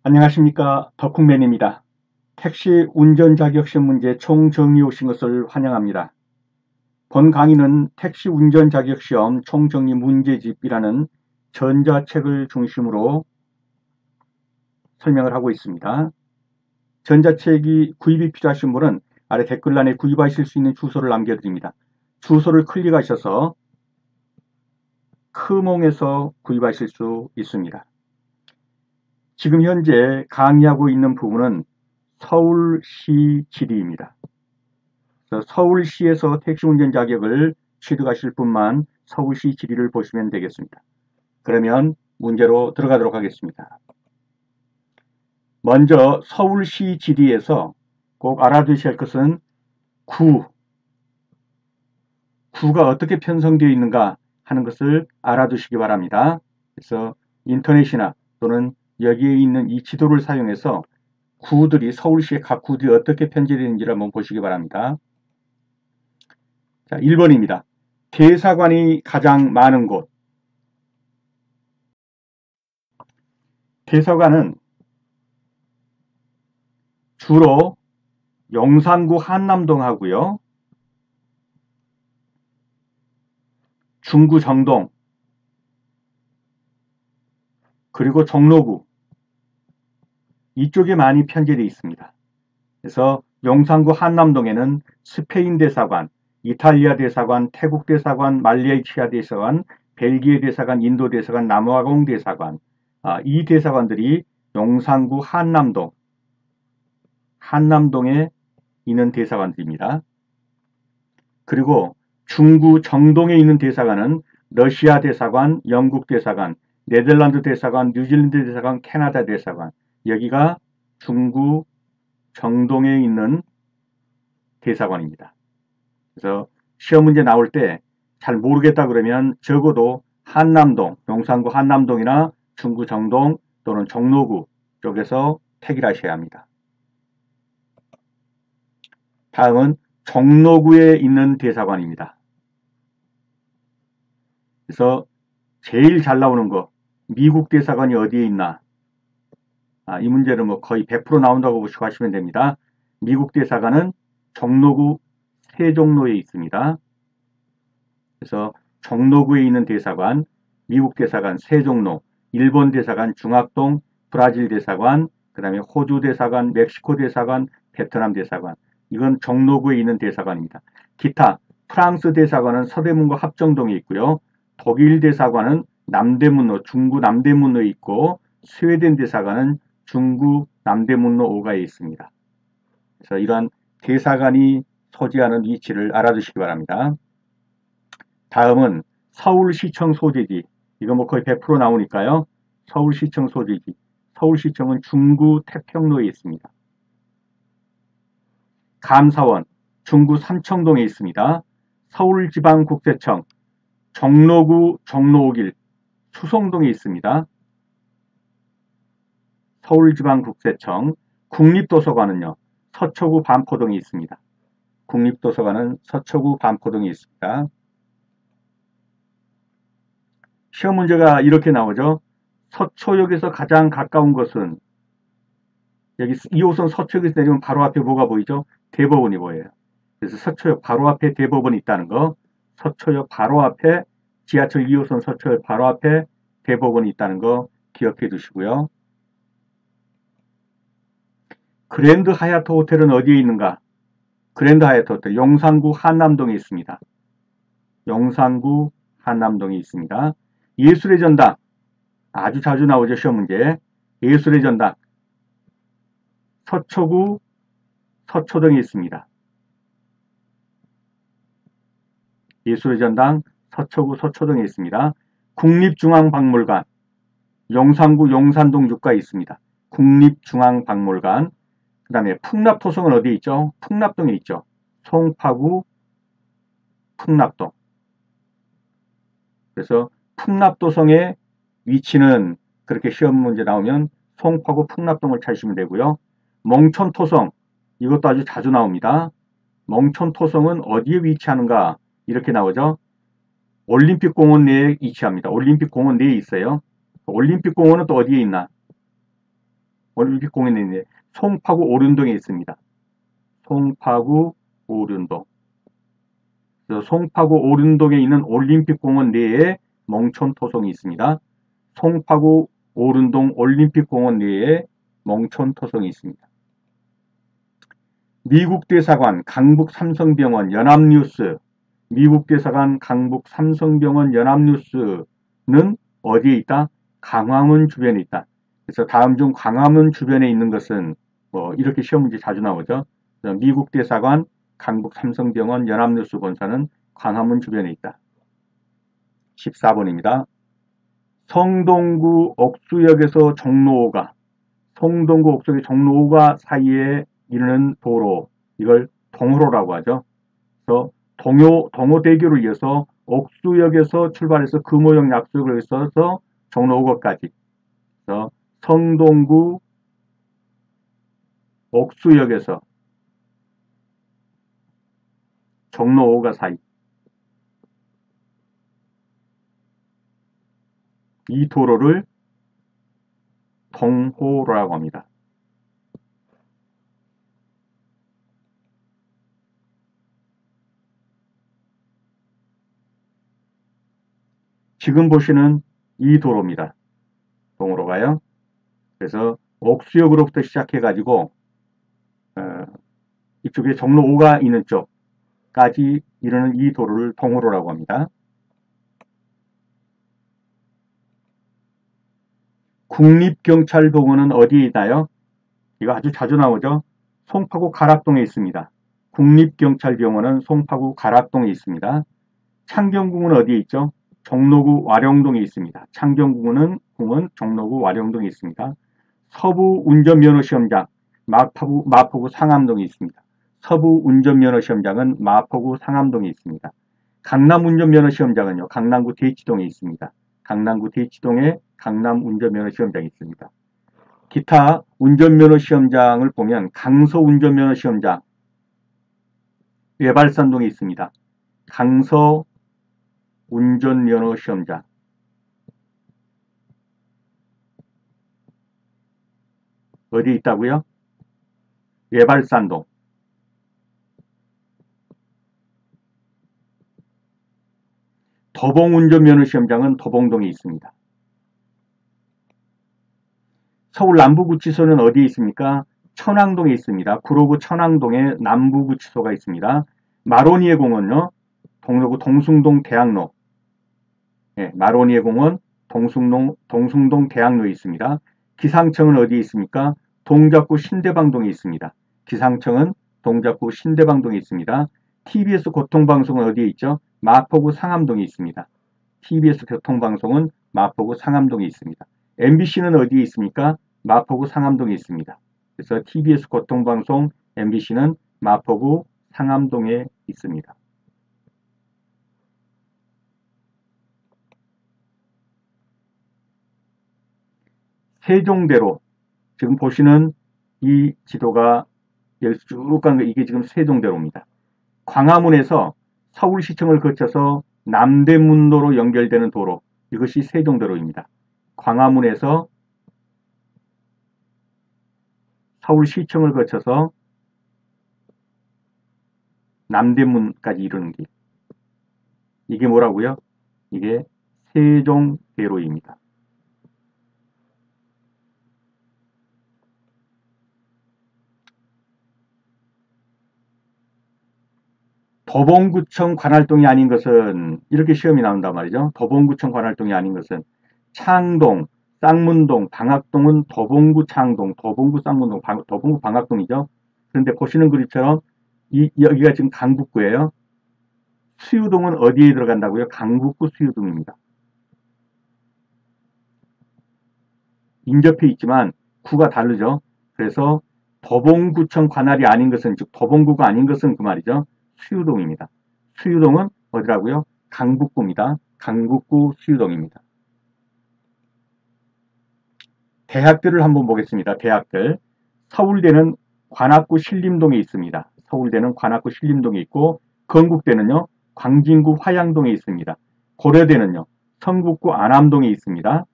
안녕하십니까, 덕후맨입니다. 택시 운전 자격시험 문제 총정리 오신 것을 환영합니다. 본 강의는 택시 운전 자격시험 총정리 문제집이라는 전자책을 중심으로 설명을 하고 있습니다. 전자책이 구입이 필요하신 분은 아래 댓글란에 구입하실 수 있는 주소를 남겨드립니다. 주소를 클릭하셔서 크몽에서 구입하실 수 있습니다. 지금 현재 강의하고 있는 부분은 서울시 지리입니다. 서울시에서 택시 운전 자격을 취득하실 분만 서울시 지리를 보시면 되겠습니다. 그러면 문제로 들어가도록 하겠습니다. 먼저 서울시 지리에서 꼭 알아두셔야 할 것은 구가 어떻게 편성되어 있는가 하는 것을 알아두시기 바랍니다. 그래서 인터넷이나 또는 여기에 있는 이 지도를 사용해서 구들이 서울시의 각 구들이 어떻게 편제되어 있는지를 한번 보시기 바랍니다. 자, 1번입니다. 대사관이 가장 많은 곳. 대사관은 주로 용산구 한남동 하고요. 중구 정동, 그리고 종로구 이쪽에 많이 편제되어 있습니다. 그래서 용산구 한남동에는 스페인 대사관, 이탈리아 대사관, 태국 대사관, 말레이시아 대사관, 벨기에 대사관, 인도 대사관, 남아공 대사관, 이 대사관들이 용산구 한남동에 있는 대사관들입니다. 그리고 중구 정동에 있는 대사관은 러시아 대사관, 영국 대사관, 네덜란드 대사관, 뉴질랜드 대사관, 캐나다 대사관, 여기가 중구 정동에 있는 대사관입니다. 그래서 시험 문제 나올 때 잘 모르겠다 그러면 적어도 한남동, 용산구 한남동이나 중구 정동 또는 종로구 쪽에서 택일 하셔야 합니다. 다음은 종로구에 있는 대사관입니다. 그래서 제일 잘 나오는 거, 미국 대사관이 어디에 있나? 이 문제는 뭐 거의 100% 나온다고 보시고 하시면 됩니다. 미국 대사관은 종로구 세종로에 있습니다. 그래서 종로구에 있는 대사관, 미국 대사관 세종로, 일본 대사관 중학동, 브라질 대사관, 그 다음에 호주 대사관, 멕시코 대사관, 베트남 대사관. 이건 종로구에 있는 대사관입니다. 기타 프랑스 대사관은 서대문구 합정동에 있고요. 독일 대사관은 남대문로, 중구 남대문로에 있고 스웨덴 대사관은 중구 남대문로 5가에 있습니다. 그래서 이러한 대사관이 소지하는 위치를 알아두시기 바랍니다. 다음은 서울시청 소재지. 이거 뭐 거의 100% 나오니까요. 서울시청 소재지. 서울시청은 중구 태평로에 있습니다. 감사원, 중구 삼청동에 있습니다. 서울지방국세청, 종로구 종로 5길 수성동에 있습니다. 서울지방국세청, 국립도서관은요. 서초구 반포동에 있습니다. 국립도서관은 서초구 반포동에 있습니다. 시험 문제가 이렇게 나오죠. 서초역에서 가장 가까운 것은 여기 2호선 서초역에서 내리면 바로 앞에 뭐가 보이죠? 대법원이 보여요. 그래서 서초역 바로 앞에 대법원이 있다는 거, 서초역 바로 앞에 지하철 2호선 서초역 바로 앞에 대법원이 있다는 거 기억해 두시고요. 그랜드 하얏트 호텔은 어디에 있는가? 그랜드 하얏트 호텔 용산구 한남동에 있습니다. 용산구 한남동에 있습니다. 예술의 전당 아주 자주 나오죠. 시험 문제. 예술의 전당 서초구 서초동에 있습니다. 예술의 전당 서초구 서초동에 있습니다. 국립중앙박물관 용산구 용산동 6가에 있습니다. 국립중앙박물관. 그 다음에 풍납토성은 어디에 있죠? 풍납동에 있죠. 송파구 풍납동. 그래서 풍납도성의 위치는 그렇게 시험 문제 나오면 송파구 풍납동을 찾으시면 되고요. 멍촌토성 이것도 아주 자주 나옵니다. 멍촌토성은 어디에 위치하는가 이렇게 나오죠. 올림픽공원 내에 위치합니다. 올림픽공원 내에 있어요. 올림픽공원은 또 어디에 있나? 올림픽 공원에 있는데 송파구 오륜동에 있습니다. 송파구 오륜동. 송파구 오륜동에 있는 올림픽 공원 내에 멍촌토성이 있습니다. 송파구 오륜동 올림픽 공원 내에 멍촌토성이 있습니다. 미국 대사관, 강북 삼성병원, 연합뉴스, 미국 대사관, 강북 삼성병원, 연합뉴스는 어디에 있다? 광화문 주변에 있다. 그래서 다음 중 광화문 주변에 있는 것은 이렇게 시험 문제 자주 나오죠. 미국 대사관, 강북 삼성병원, 연합뉴스 본사는 광화문 주변에 있다. 14번입니다. 성동구 옥수역에서 종로오가, 성동구 옥수역 종로오가 사이에 이르는 도로, 이걸 동호로라고 하죠. 그래서 동호대교를 이어서 옥수역에서 출발해서 금호역 약속을 있어서 종로오거까지. 그래서 성동구 옥수역에서 종로오가 사이. 이 도로를 동호로라고 합니다. 지금 보시는 이 도로입니다. 동호로가요. 그래서 옥수역으로부터 시작해가지고 이쪽에 종로 5가 있는 쪽까지 이르는 이 도로를 동호로라고 합니다. 국립경찰병원은 어디에 있나요? 이거 아주 자주 나오죠. 송파구 가락동에 있습니다. 국립경찰병원은 송파구 가락동에 있습니다. 창경궁은 어디에 있죠? 종로구 와룡동에 있습니다. 창경궁은 종로구 와룡동에 있습니다. 서부운전면허시험장 마포구 상암동에 있습니다. 서부운전면허시험장은 마포구 상암동에 있습니다. 강남운전면허시험장은요, 강남구 대치동에 있습니다. 강남구 대치동에 강남운전면허시험장이 있습니다. 기타 운전면허시험장을 보면 강서운전면허시험장 외발산동에 있습니다. 강서운전면허시험장 어디 있다고요? 외발산동. 도봉운전면허시험장은 도봉동에 있습니다. 서울 남부구치소는 어디에 있습니까? 천왕동에 있습니다. 구로구 천왕동에 남부구치소가 있습니다. 마로니에 공원요. 동로구 동숭동 대학로. 네, 마로니에 공원 동숭동 대학로에 있습니다. 기상청은 어디에 있습니까? 동작구 신대방동에 있습니다. 기상청은 동작구 신대방동에 있습니다. TBS 교통방송은 어디에 있죠? 마포구 상암동에 있습니다. TBS 교통방송은 마포구 상암동에 있습니다. MBC는 어디에 있습니까? 마포구 상암동에 있습니다. 그래서 TBS 교통방송 MBC는 마포구 상암동에 있습니다. 세종대로, 지금 보시는 이 지도가 쭉 간 거, 이게 지금 세종대로입니다. 광화문에서 서울시청을 거쳐서 남대문로로 연결되는 도로, 이것이 세종대로입니다. 광화문에서 서울시청을 거쳐서 남대문까지 이르는 길. 이게 뭐라고요? 이게 세종대로입니다. 도봉구청 관할동이 아닌 것은, 이렇게 시험이 나온단 말이죠. 도봉구청 관할동이 아닌 것은 창동, 쌍문동, 방학동은 도봉구 창동, 도봉구 쌍문동, 도봉구 방학동이죠. 그런데 보시는 그림처럼 여기가 지금 강북구예요. 수유동은 어디에 들어간다고요? 강북구 수유동입니다. 인접해 있지만 구가 다르죠. 그래서 도봉구청 관할이 아닌 것은, 즉 도봉구가 아닌 것은 그 말이죠. 수유동입니다. 수유동은 어디라고요? 강북구입니다. 강북구 수유동입니다. 대학들을 한번 보겠습니다. 대학들. 서울대는 관악구 신림동에 있습니다. 서울대는 관악구 신림동에 있고, 건국대는요, 광진구 화양동에 있습니다. 고려대는요, 성북구 안암동에 있습니다.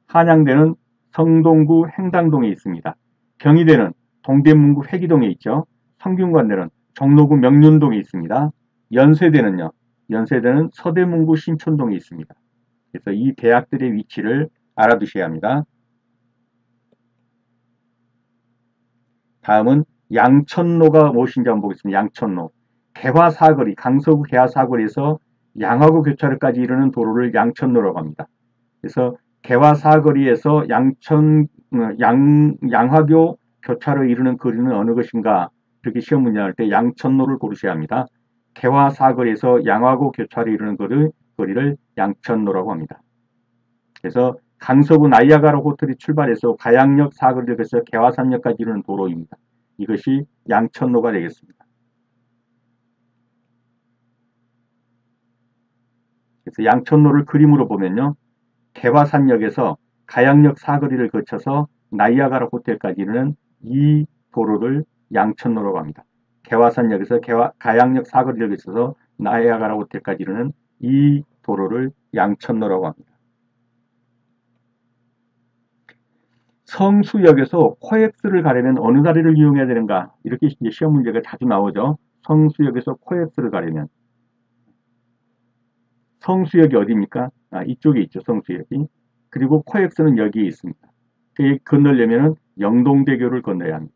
한양대는 성동구 행당동에 있습니다. 경희대는 동대문구 회기동에 있죠. 성균관대는 종로구 명륜동에 있습니다. 연세대는요. 연세대는 서대문구 신촌동에 있습니다. 그래서 이 대학들의 위치를 알아두셔야 합니다. 다음은 양천로가 무엇인지 한번 보겠습니다. 양천로. 개화사거리, 강서구 개화사거리에서 양화구 교차로까지 이르는 도로를 양천로라고 합니다. 그래서 개화사거리에서 양화교 교차로 이르는 거리는 어느 것인가? 이렇게 시험 문제 할 때 양천로를 고르셔야 합니다. 개화사거리에서 양화교 교차로 이르는 거리를 양천로라고 합니다. 그래서 강서구 나이아가라 호텔이 출발해서 가양역 사거리를 거쳐서 개화산역까지 이르는 도로입니다. 이것이 양천로가 되겠습니다. 그래서 양천로를 그림으로 보면요. 개화산역에서 가양역 사거리를 거쳐서 나이아가라 호텔까지 이르는 이 도로를 양천로라고 합니다. 개화산역에서 가양역 사거리를 거쳐서 나이아가라 호텔까지 이르는 이 도로를 양천로라고 합니다. 성수역에서 코엑스를 가려면 어느 다리를 이용해야 되는가? 이렇게 이제 시험 문제가 자주 나오죠. 성수역에서 코엑스를 가려면. 성수역이 어디입니까? 이쪽에 있죠. 성수역이. 그리고 코엑스는 여기에 있습니다. 건너려면 영동대교를 건너야 합니다.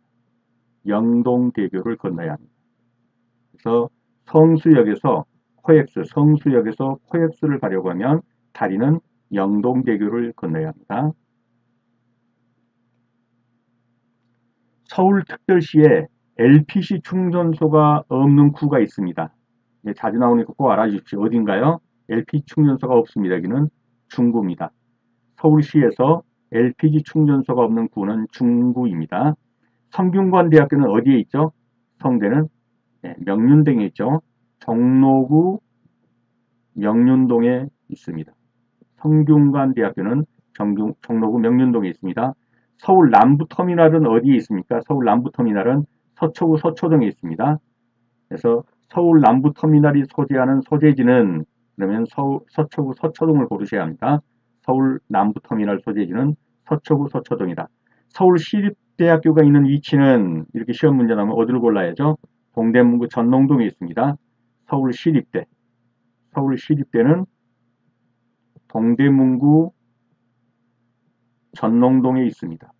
영동대교를 건너야 합니다. 그래서 성수역에서 코엑스를 가려고 하면 다리는 영동대교를 건너야 합니다. 서울특별시에 LPC 충전소가 없는 구가 있습니다. 자주 나오니까 꼭 알아주십시오. 어딘가요? LPG 충전소가 없습니다. 여기는 중구입니다. 서울시에서 LPG 충전소가 없는 구는 중구입니다. 성균관대학교는 어디에 있죠? 성대는 명륜동에 있죠. 종로구 명륜동에 있습니다. 성균관대학교는 종로구 명륜동에 있습니다. 서울 남부터미널은 어디에 있습니까? 서울 남부터미널은 서초구 서초동에 있습니다. 그래서 서울 남부터미널이 소재하는 소재지는 그러면 서초구 서초동을 고르셔야 합니다. 서울 남부터미널 소재지는 서초구 서초동이다. 서울시립대학교가 있는 위치는 이렇게 시험 문제 나오면 어디를 골라야죠? 동대문구 전농동에 있습니다. 서울시립대는 동대문구 전농동에 있습니다.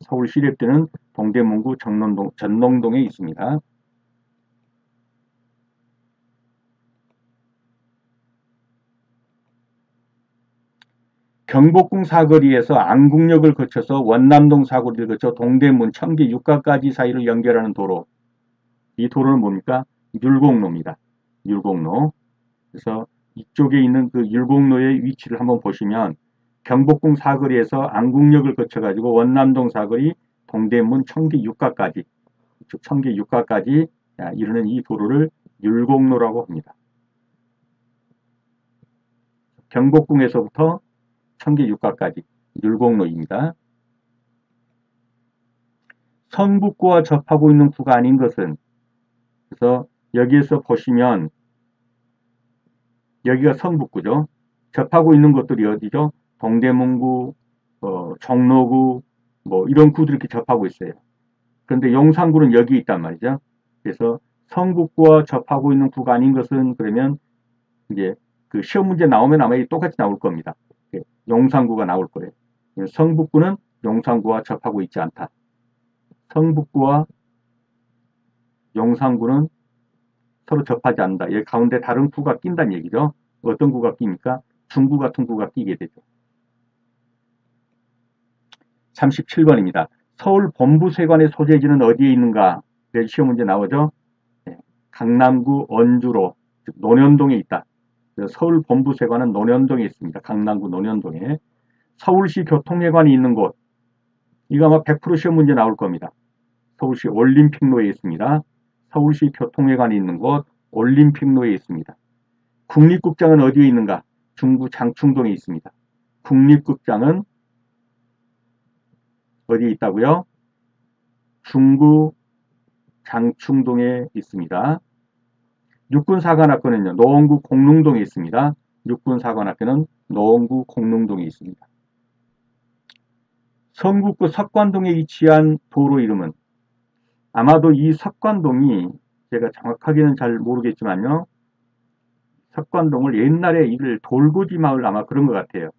서울시립대는 동대문구 전농동에 있습니다. 경복궁 사거리에서 안국역을 거쳐서 원남동 사거리를 거쳐 동대문, 청계, 육가까지 사이를 연결하는 도로. 이 도로는 뭡니까? 율곡로입니다. 율곡로. 그래서 이쪽에 있는 그 율곡로의 위치를 한번 보시면 경복궁 사거리에서 안국역을 거쳐가지고 원남동 사거리, 동대문, 청계, 육가까지 청계, 육가까지 이르는 이 도로를 율곡로라고 합니다. 경복궁에서부터 청계, 육가까지 율곡로입니다. 성북구와 접하고 있는 구가 아닌 것은 그래서 여기에서 보시면 여기가 성북구죠. 접하고 있는 것들이 어디죠? 동대문구, 종로구, 뭐 이런 구들이 이렇게 접하고 있어요. 그런데 용산구는 여기 있단 말이죠. 그래서 성북구와 접하고 있는 구가 아닌 것은 그러면 이제 그 시험 문제 나오면 아마 똑같이 나올 겁니다. 용산구가 나올 거예요. 성북구는 용산구와 접하고 있지 않다. 성북구와 용산구는 서로 접하지 않는다. 여기 가운데 다른 구가 낀다는 얘기죠. 어떤 구가 낍니까? 중구 같은 구가 끼게 되죠. 37번입니다. 서울 본부세관의 소재지는 어디에 있는가? 시험 문제 나오죠. 강남구 언주로, 즉 논현동에 있다. 서울 본부세관은 논현동에 있습니다. 강남구 논현동에. 서울시 교통회관이 있는 곳. 이거 아마 100% 시험 문제 나올 겁니다. 서울시 올림픽로에 있습니다. 서울시 교통회관이 있는 곳 올림픽로에 있습니다. 국립극장은 어디에 있는가? 중구 장충동에 있습니다. 국립극장은 어디에 있다고요? 중구 장충동에 있습니다. 육군사관학교는요. 노원구 공릉동에 있습니다. 육군사관학교는 노원구 공릉동에 있습니다. 성북구 석관동에 위치한 도로 이름은 아마도 이 석관동이 제가 정확하게는 잘 모르겠지만요. 석관동을 옛날에 이를 돌고지 마을 아마 그런 것 같아요.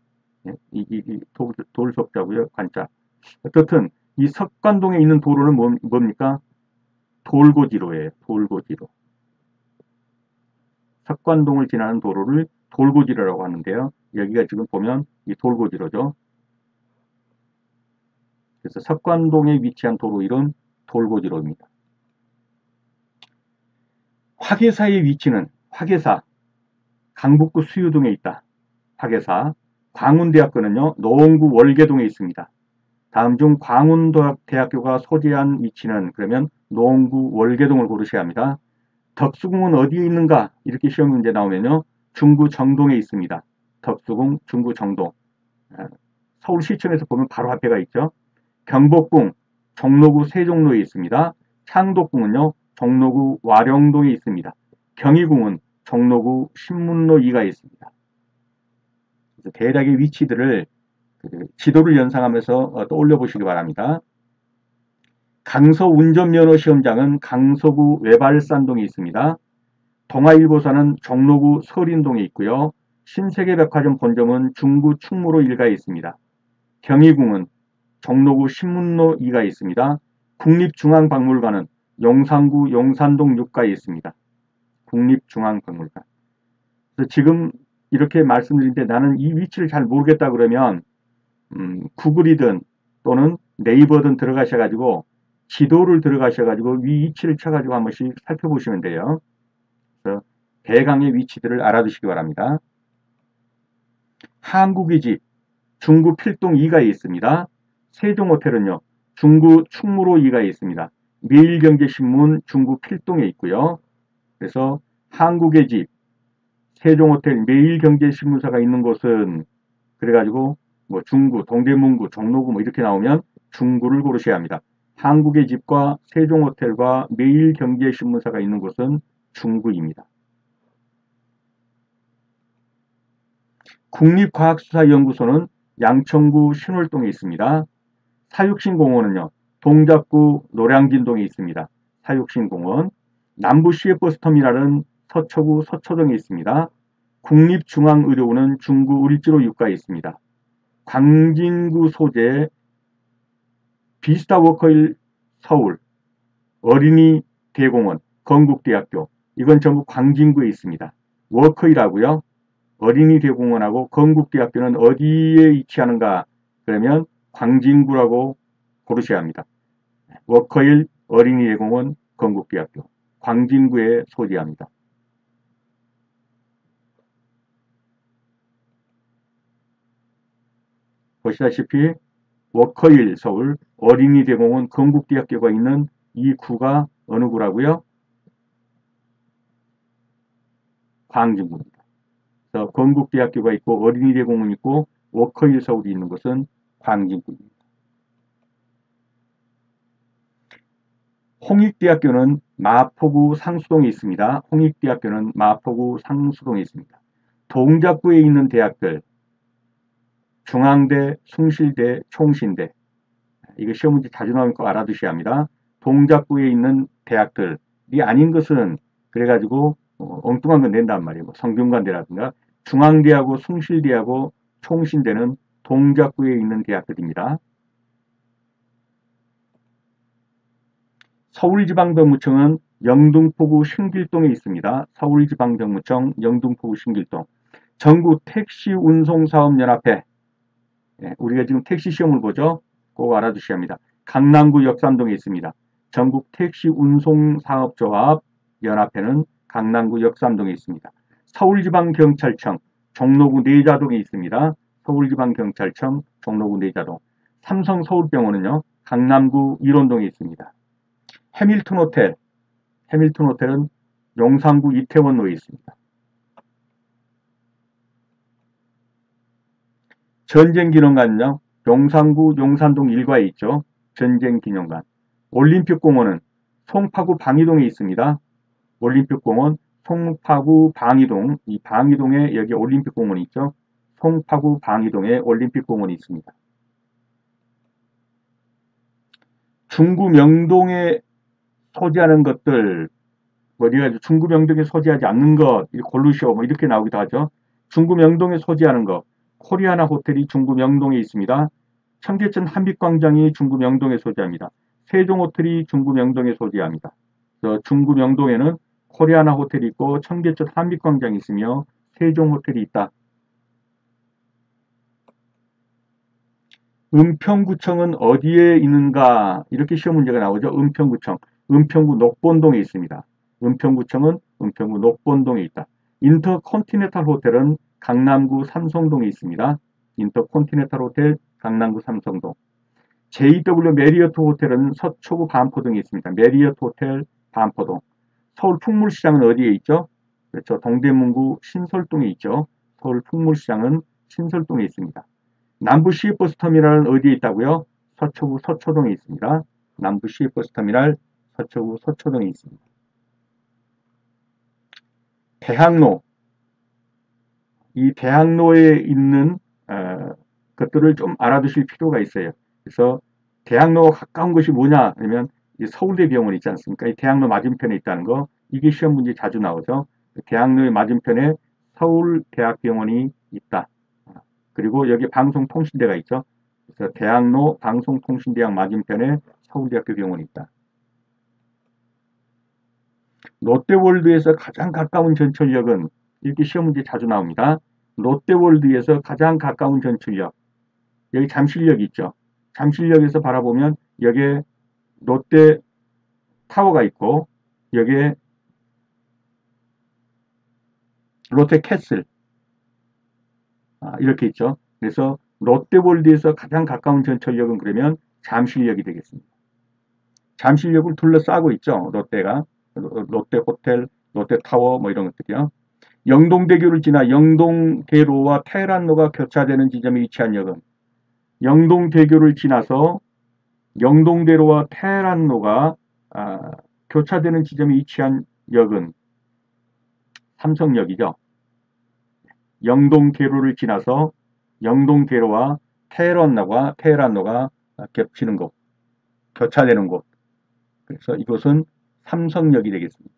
돌석자고요. 관자. 어떻든 이 석관동에 있는 도로는 뭡니까? 돌고지로예요. 돌고지로. 석관동을 지나는 도로를 돌고지로라고 하는데요. 여기가 지금 보면 이 돌고지로죠. 그래서 석관동에 위치한 도로 이름 돌고지로입니다. 화계사의 위치는 화계사 강북구 수유동에 있다. 화계사 광운대학교는요. 노원구 월계동에 있습니다. 다음 중 광운대학교가 소재한 위치는 그러면 노원구 월계동을 고르셔야 합니다. 덕수궁은 어디에 있는가? 이렇게 시험 문제 나오면요. 중구 정동에 있습니다. 덕수궁 중구 정동. 서울시청에서 보면 바로 앞에가 있죠. 경복궁 종로구 세종로에 있습니다. 창덕궁은요. 종로구 와룡동에 있습니다. 경희궁은 종로구 신문로 2가에 있습니다. 그래서 대략의 위치들을 지도를 연상하면서 떠올려 보시기 바랍니다. 강서 운전면허 시험장은 강서구 외발산동에 있습니다. 동아일보사는 종로구 서린동에 있고요. 신세계백화점 본점은 중구 충무로 1가에 있습니다. 경희궁은 종로구 신문로 2가에 있습니다. 국립중앙박물관은 용산구 용산동 6가에 있습니다. 국립중앙박물관. 그래서 지금 이렇게 말씀드리는데 나는 이 위치를 잘 모르겠다 그러면 구글이든 또는 네이버든 들어가셔가지고 지도를 들어가셔가지고 위치를 쳐가지고 한 번씩 살펴보시면 돼요. 그래서 대강의 위치들을 알아두시기 바랍니다. 한국의 집 중구 필동 2가에 있습니다. 세종호텔은요. 중구 충무로 2가에 있습니다. 매일경제신문 중구 필동에 있고요. 그래서 한국의 집, 세종호텔, 매일경제신문사가 있는 곳은 그래가지고 뭐 중구, 동대문구, 종로구 뭐 이렇게 나오면 중구를 고르셔야 합니다. 한국의 집과 세종호텔과 매일경제신문사가 있는 곳은 중구입니다. 국립과학수사연구소는 양천구 신월동에 있습니다. 사육신공원은요. 동작구 노량진동에 있습니다. 사육신공원. 남부시외버스터미널은 서초구 서초동에 있습니다. 국립중앙의료원은 중구 을지로 6가에 있습니다. 광진구 소재 비스타워커힐 서울, 어린이 대공원, 건국대학교 이건 전부 광진구에 있습니다. 워커힐하고요. 어린이 대공원하고 건국대학교는 어디에 위치하는가 그러면 광진구라고 고르셔야 합니다. 워커힐, 어린이 대공원, 건국대학교 광진구에 소재합니다. 보시다시피 워커힐 서울, 어린이 대공원, 건국대학교가 있는 이 구가 어느 구라고요? 광진구입니다. 그래서 건국대학교가 있고 어린이 대공원이 있고 워커힐 서울이 있는 것은 광진구입니다. 홍익대학교는 마포구 상수동에 있습니다. 홍익대학교는 마포구 상수동에 있습니다. 동작구에 있는 대학들 중앙대, 숭실대, 총신대 이거 시험 문제 자주 나오니까 알아두셔야 합니다. 동작구에 있는 대학들이 아닌 것은 그래가지고 엉뚱한 건 낸단 말이에요. 성균관대라든가 중앙대하고 숭실대하고 총신대는 동작구에 있는 대학들입니다. 서울지방병무청은 영등포구 신길동에 있습니다. 서울지방병무청 영등포구 신길동. 전국택시운송사업연합회 우리가 지금 택시 시험을 보죠. 꼭 알아두셔야 합니다. 강남구 역삼동에 있습니다. 전국택시운송사업조합 연합회는 강남구 역삼동에 있습니다. 서울지방경찰청 종로구 내자동에 있습니다. 서울지방경찰청 종로구 내자동. 삼성서울병원은요. 강남구 일원동에 있습니다. 해밀턴호텔, 해밀턴호텔은 용산구 이태원로에 있습니다. 전쟁기념관은요. 용산구 용산동 1가에 있죠. 전쟁기념관. 올림픽공원은 송파구 방이동에 있습니다. 올림픽공원 송파구 방이동, 이 방이동에 여기 올림픽공원이 있죠. 송파구 방이동에 올림픽공원이 있습니다. 중구 명동에 소지하는 것들, 뭐, 중구 명동에 소지하지 않는 것, 고르시오, 뭐, 이렇게 나오기도 하죠. 중구 명동에 소지하는 것, 코리아나 호텔이 중구 명동에 있습니다. 청계천 한빛광장이 중구 명동에 소지합니다. 세종 호텔이 중구 명동에 소지합니다. 중구 명동에는 코리아나 호텔이 있고 청계천 한빛광장이 있으며 세종 호텔이 있다. 은평구청은 어디에 있는가? 이렇게 시험 문제가 나오죠. 은평구청. 은평구 녹본동에 있습니다. 은평구청은 은평구 녹본동에 있다. 인터컨티넨탈 호텔은 강남구 삼성동에 있습니다. 인터컨티넨탈 호텔 강남구 삼성동. JW 메리어트 호텔은 서초구 반포동에 있습니다. 메리어트 호텔 반포동. 서울 풍물시장은 어디에 있죠? 그렇죠. 동대문구 신설동에 있죠. 서울 풍물시장은 신설동에 있습니다. 남부 시외버스터미널은 어디에 있다고요? 서초구 서초동에 있습니다. 남부 시외버스터미널 서초구 서초동에 있습니다. 대학로. 이 대학로에 있는 것들을 좀 알아두실 필요가 있어요. 그래서 대학로가 가까운 곳이 뭐냐 하면 서울대병원 있지 않습니까? 이 대학로 맞은편에 있다는 거. 이게 시험 문제 자주 나오죠. 대학로의 맞은편에 서울대학병원이 있다. 그리고 여기 방송통신대가 있죠. 그래서 대학로 방송통신대학 맞은편에 서울대학교 병원이 있다. 롯데월드에서 가장 가까운 전철역은 이렇게 시험 문제 자주 나옵니다. 롯데월드에서 가장 가까운 전철역. 여기 잠실역 있죠. 잠실역에서 바라보면 여기에 롯데 타워가 있고 여기에 롯데 캐슬 이렇게 있죠. 그래서 롯데월드에서 가장 가까운 전철역은 그러면 잠실역이 되겠습니다. 잠실역을 둘러싸고 있죠. 롯데가 롯데호텔, 롯데타워 뭐 이런 것들이요. 영동대교를 지나 영동대로와 테란로가 교차되는 지점에 위치한 역은 영동대교를 지나서 영동대로와 테란로가 교차되는 지점에 위치한 역은 삼성역이죠. 영동대로를 지나서 영동대로와 테란로가 겹치는 곳, 교차되는 곳. 그래서 이곳은 삼성역이 되겠습니다.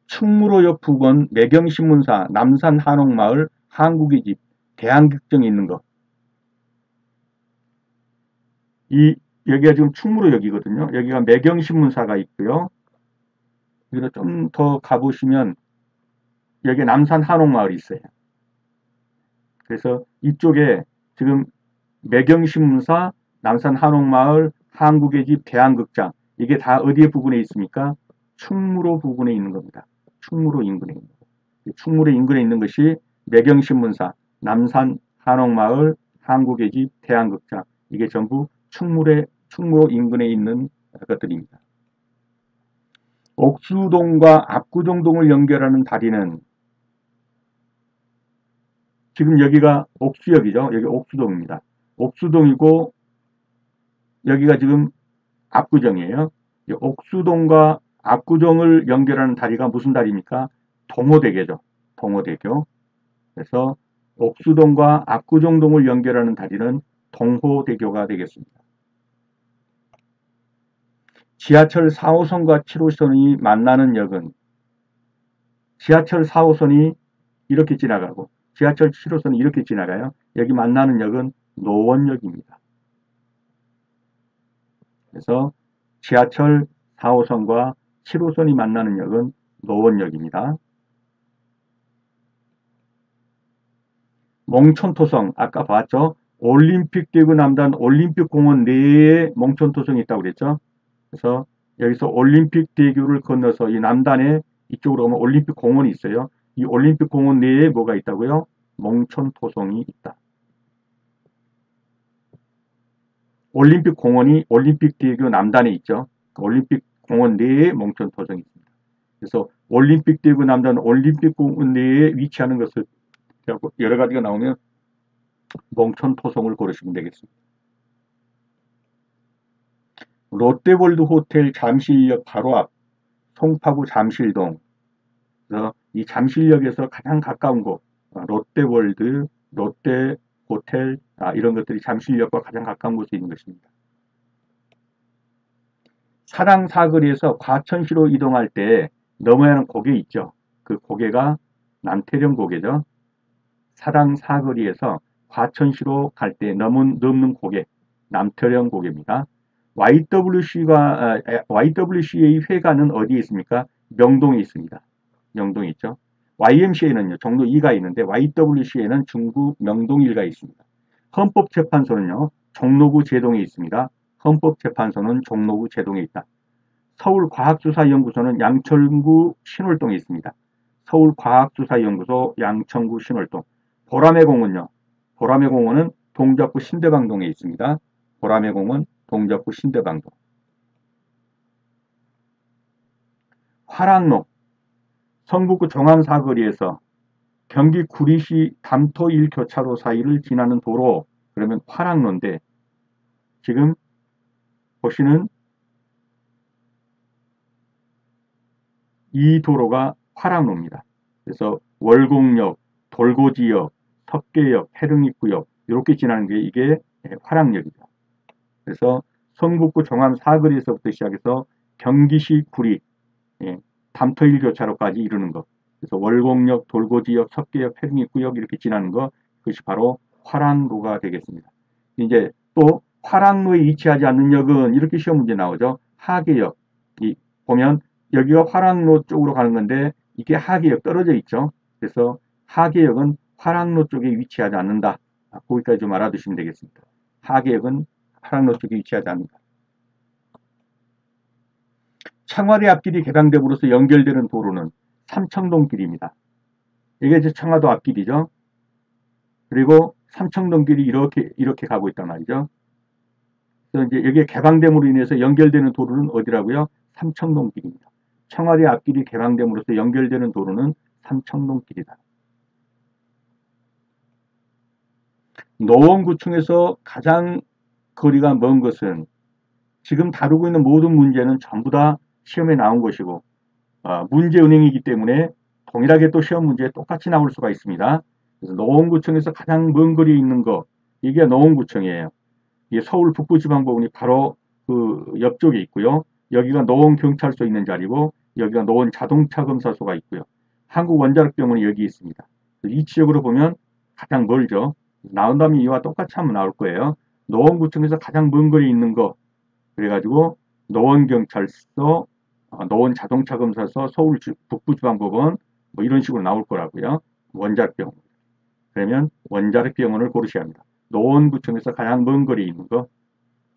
충무로역 부근 매경신문사, 남산 한옥마을, 한국의 집, 대한극정이 있는 것. 여기가 지금 충무로역이거든요. 여기가 매경신문사가 있고요. 여기로 좀 더 가보시면 여기 남산 한옥마을이 있어요. 그래서 이쪽에 지금 매경신문사, 남산 한옥마을, 한국의 집, 대한극장 이게 다 어디에 부근에 있습니까? 충무로 부근에 있는 겁니다. 충무로 인근에 있는 거. 충무로 인근에 있는 것이 매경신문사, 남산 한옥마을, 한국의 집, 대한극장 이게 전부 충무로 인근에 있는 것들입니다. 옥수동과 압구정동을 연결하는 다리는 지금 여기가 옥수역이죠. 여기 옥수동입니다. 옥수동이고 여기가 지금 압구정이에요. 옥수동과 압구정을 연결하는 다리가 무슨 다리입니까? 동호대교죠. 동호대교. 그래서 옥수동과 압구정동을 연결하는 다리는 동호대교가 되겠습니다. 지하철 4호선과 7호선이 만나는 역은 지하철 4호선이 이렇게 지나가고 지하철 7호선이 이렇게 지나가요. 여기 만나는 역은 노원역입니다. 그래서 지하철 4호선과 7호선이 만나는 역은 노원역입니다. 몽촌토성 아까 봤죠? 올림픽대구 남단 올림픽공원 내에 몽촌토성이 있다고 그랬죠? 그래서 여기서 올림픽대교를 건너서 이 남단에 이쪽으로 오면 올림픽공원이 있어요. 이 올림픽공원 내에 뭐가 있다고요? 몽촌토성이 있다. 올림픽공원이 올림픽대교 남단에 있죠. 올림픽공원 내에 몽촌토성이 있습니다. 그래서 올림픽대교 남단 올림픽공원 내에 위치하는 것을 여러 가지가 나오면 몽촌토성을 고르시면 되겠습니다. 롯데월드 호텔 잠실역 바로 앞 송파구 잠실동. 그래서 이 잠실역에서 가장 가까운 곳 롯데월드, 롯데 호텔, 이런 것들이 잠실역과 가장 가까운 곳에 있는 것입니다. 사당 사거리에서 과천시로 이동할 때 넘어야 하는 고개 있죠. 그 고개가 남태령 고개죠. 사당 사거리에서 과천시로 갈 때 넘는 고개, 남태령 고개입니다. YWCA의 회관은 어디에 있습니까? 명동에 있습니다. 명동에 있죠. YMCA는요, 종로 2가 있는데 YWCA는 중구 명동 1가에 있습니다. 헌법재판소는요, 종로구 제동에 있습니다. 헌법재판소는 종로구 제동에 있다. 서울과학수사연구소는 양천구 신월동에 있습니다. 서울과학수사연구소 양천구 신월동. 보라매 공원은요, 보라매 공원은 동작구 신대방동에 있습니다. 보라매 공원 동작구 신대방동. 화랑로, 성북구 종안사거리에서 경기 구리시 담토 1교차로 사이를 지나는 도로, 그러면 화랑로인데 지금 보시는 이 도로가 화랑로입니다. 그래서 월곡역, 돌고지역, 석계역, 해릉입구역 이렇게 지나는 게 이게 화랑역이죠. 그래서 성북구 종암 사거리에서부터 시작해서 경기시 구리, 담토 1교차로까지 이루는 것. 그래서 월곡역, 돌고지역, 석계역, 해릉입구역 이렇게 지나는 것, 그것이 바로 화랑로가 되겠습니다. 이제 또 화랑로에 위치하지 않는 역은 이렇게 시험 문제 나오죠. 하계역. 보면 여기가 화랑로 쪽으로 가는 건데 이게 하계역 떨어져 있죠. 그래서 하계역은 화랑로 쪽에 위치하지 않는다. 거기까지 좀 알아두시면 되겠습니다. 하계역은 화랑로 쪽에 위치하지 않는다. 청와대 앞길이 개방됨으로써 연결되는 도로는 삼청동길입니다. 이게 이제 청와도 앞길이죠. 그리고 삼청동길이 이렇게 가고 있단 말이죠. 그래서 이제 여기에 개방됨으로 인해서 연결되는 도로는 어디라고요? 삼청동길입니다. 청와대 앞길이 개방됨으로써 연결되는 도로는 삼청동길이다. 노원구청에서 가장 거리가 먼 것은 지금 다루고 있는 모든 문제는 전부 다 시험에 나온 것이고 문제은행이기 때문에 동일하게 또 시험 문제에 똑같이 나올 수가 있습니다. 그래서 노원구청에서 가장 먼 거리에 있는 거 이게 노원구청이에요. 이게 서울 북부지방법원이 바로 그 옆쪽에 있고요. 여기가 노원경찰서 있는 자리고 여기가 노원자동차검사소가 있고요. 한국원자력병원이 여기 있습니다. 이 지역으로 보면 가장 멀죠. 나온 다음에 이와 똑같이 하면 나올 거예요. 노원구청에서 가장 먼 거리에 있는 거 그래가지고 노원경찰서, 노원자동차검사소, 서울 북부지방법원 뭐 이런 식으로 나올 거라고요. 원자력병원. 그러면 원자력병원을 고르셔야 합니다. 노원구청에서 가장 먼 거리에 있는 거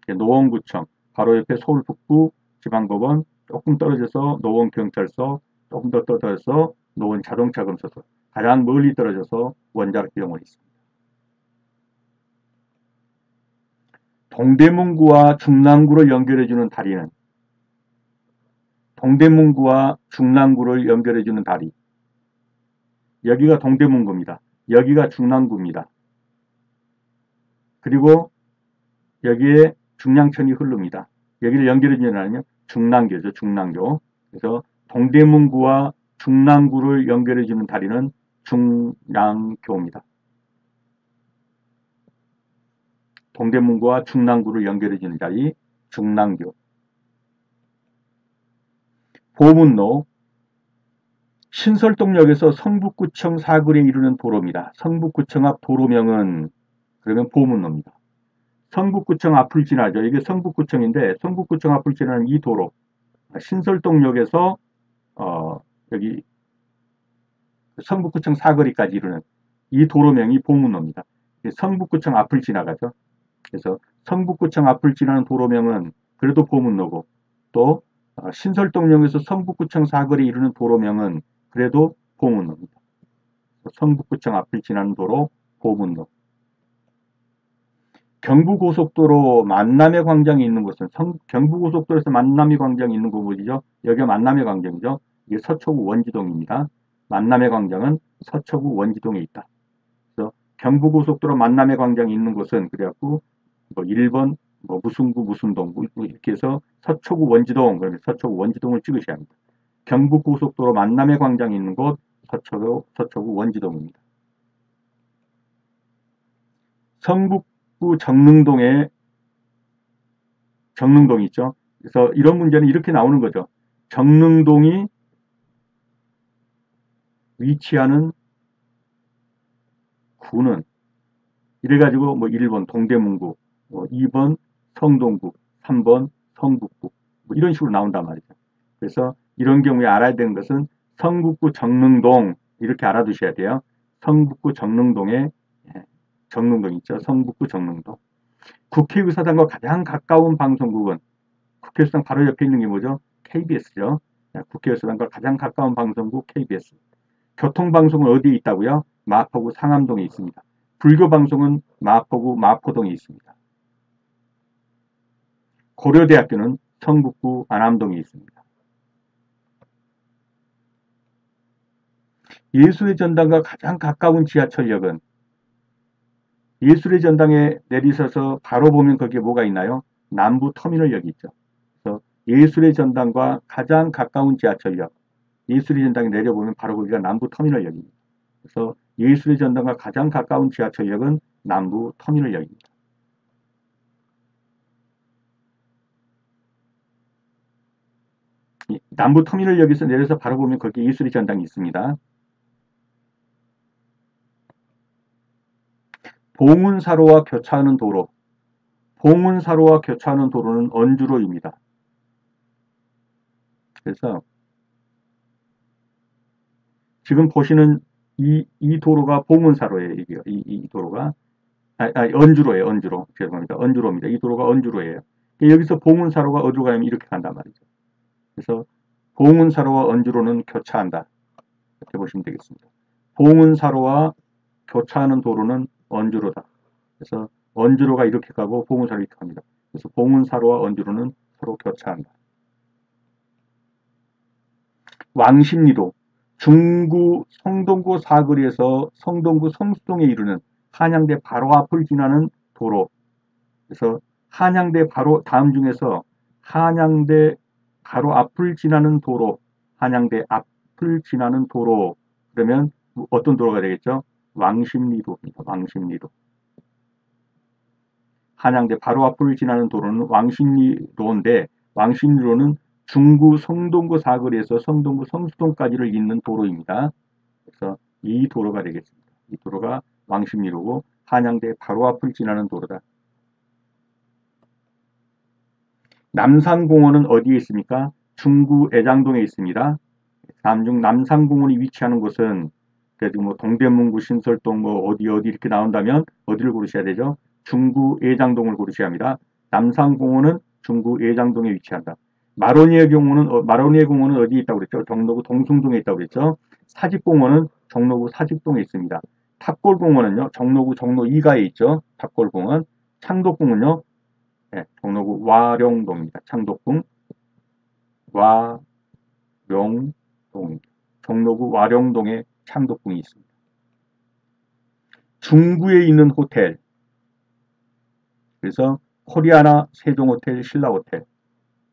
노원구청, 바로 옆에 서울 북부지방법원, 조금 떨어져서 노원경찰서, 조금 더 떨어져서 노원자동차검사소, 가장 멀리 떨어져서 원자력병원이 있습니다. 동대문구와 중랑구를 연결해주는 다리는 동대문구와 중랑구를 연결해주는 다리. 여기가 동대문구입니다. 여기가 중랑구입니다. 그리고 여기에 중량천이 흐릅니다. 여기를 연결해주는 다리는 중랑교죠. 중랑교. 그래서 동대문구와 중랑구를 연결해주는 다리는 중랑교입니다. 동대문구와 중랑구를 연결해주는 다리 중랑교. 보문로, 신설동역에서 성북구청 사거리에 이르는 도로입니다. 성북구청 앞 도로명은 그러면 보문로입니다. 성북구청 앞을 지나죠. 이게 성북구청인데 성북구청 앞을 지나는 이 도로, 신설동역에서 여기 성북구청 사거리까지 이르는 이 도로명이 보문로입니다. 성북구청 앞을 지나가죠. 그래서 성북구청 앞을 지나는 도로명은 그래도 보문로고 또 신설동역에서 성북구청 사거리에 이르는 도로명은 그래도 보문로입니다. 성북구청 앞을 지나는 도로 보문로. 경부고속도로 만남의 광장이 있는 곳은 경부고속도로에서 만남의 광장이 있는 곳은 어디죠? 여기가 만남의 광장이죠. 이게 서초구 원지동입니다. 만남의 광장은 서초구 원지동에 있다. 그래서 경부고속도로 만남의 광장이 있는 곳은 그래갖고 뭐 1번 뭐 무슨 구 무슨 동 이렇게 해서 서초구 원지동 그러면 서초구 원지동을 찍으셔야 합니다. 경부고속도로 만남의 광장이 있는 곳 서초구 원지동입니다. 성북구 정릉동에 정릉동이 있죠. 그래서 이런 문제는 이렇게 나오는 거죠. 정릉동이 위치하는 구는 이래가지고 뭐 1번 동대문구, 2번 성동구, 3번 성북구 뭐 이런 식으로 나온단 말이죠. 그래서 이런 경우에 알아야 되는 것은 성북구 정릉동 이렇게 알아두셔야 돼요. 성북구 정릉동에 정릉동 있죠. 성북구 정릉동. 국회의사당과 가장 가까운 방송국은 국회의사당 바로 옆에 있는 게 뭐죠? KBS죠. 국회의사당과 가장 가까운 방송국 KBS. 교통방송은 어디에 있다고요? 마포구 상암동에 있습니다. 불교방송은 마포구 마포동에 있습니다. 고려대학교는 성북구 안암동에 있습니다. 예술의 전당과 가장 가까운 지하철역은 예술의 전당에 내리셔서 바로 보면 거기에 뭐가 있나요? 남부터미널역이 있죠. 그래서 예술의 전당과 가장 가까운 지하철역, 예술의 전당에 내려보면 바로 거기가 남부터미널역입니다. 그래서 예술의 전당과 가장 가까운 지하철역은 남부터미널역입니다. 남부터미널역에서 내려서 바로 보면 거기에 예술의 전당이 있습니다. 봉은사로와 교차하는 도로, 봉은사로와 교차하는 도로는 언주로입니다. 그래서 지금 보시는 이 도로가 봉은사로예요. 이 도로가 언주로예요. 언주로. 죄송합니다. 언주로입니다. 이 도로가 언주로예요. 여기서 봉은사로가 어디로 가냐면 이렇게 간단 말이죠. 그래서 봉은사로와 언주로는 교차한다. 이렇게 보시면 되겠습니다. 봉은사로와 교차하는 도로는 언주로다. 그래서 언주로가 이렇게 가고 봉은사로 이렇게 갑니다. 그래서 봉은사로와 언주로는 서로 교차한다. 왕십리도 중구 성동구 사거리에서 성동구 성수동에 이르는 한양대 바로 앞을 지나는 도로. 그래서 한양대 바로 다음 중에서 한양대 바로 앞을 지나는 도로, 한양대 앞을 지나는 도로. 그러면 어떤 도로가 되겠죠? 왕십리도입니다. 왕십리도. 한양대 바로 앞을 지나는 도로는 왕십리도인데 왕십리도는 중구 성동구 사거리에서 성동구 성수동까지를 잇는 도로입니다. 그래서 이 도로가 되겠습니다. 이 도로가 왕십리도고 한양대 바로 앞을 지나는 도로다. 남산공원은 어디에 있습니까? 중구 애장동에 있습니다. 다음 중 남산공원이 위치하는 곳은 그래도 뭐 동대문구 신설동 뭐 어디 이렇게 나온다면 어디를 고르셔야 되죠? 중구 애장동을 고르셔야 합니다. 남산공원은 중구 애장동에 위치한다. 마로니에 공원은 어디에 있다고 그랬죠? 종로구 동숭동에 있다고 그랬죠? 사직공원은 종로구 사직동에 있습니다. 탑골공원은요, 종로구 종로 2가에 있죠. 탑골공원. 창덕궁은요, 네, 종로구 와룡동입니다. 창덕궁 와룡동. 종로구 와룡동에 창덕궁이 있습니다. 중구에 있는 호텔. 그래서 코리아나 세종호텔, 신라호텔.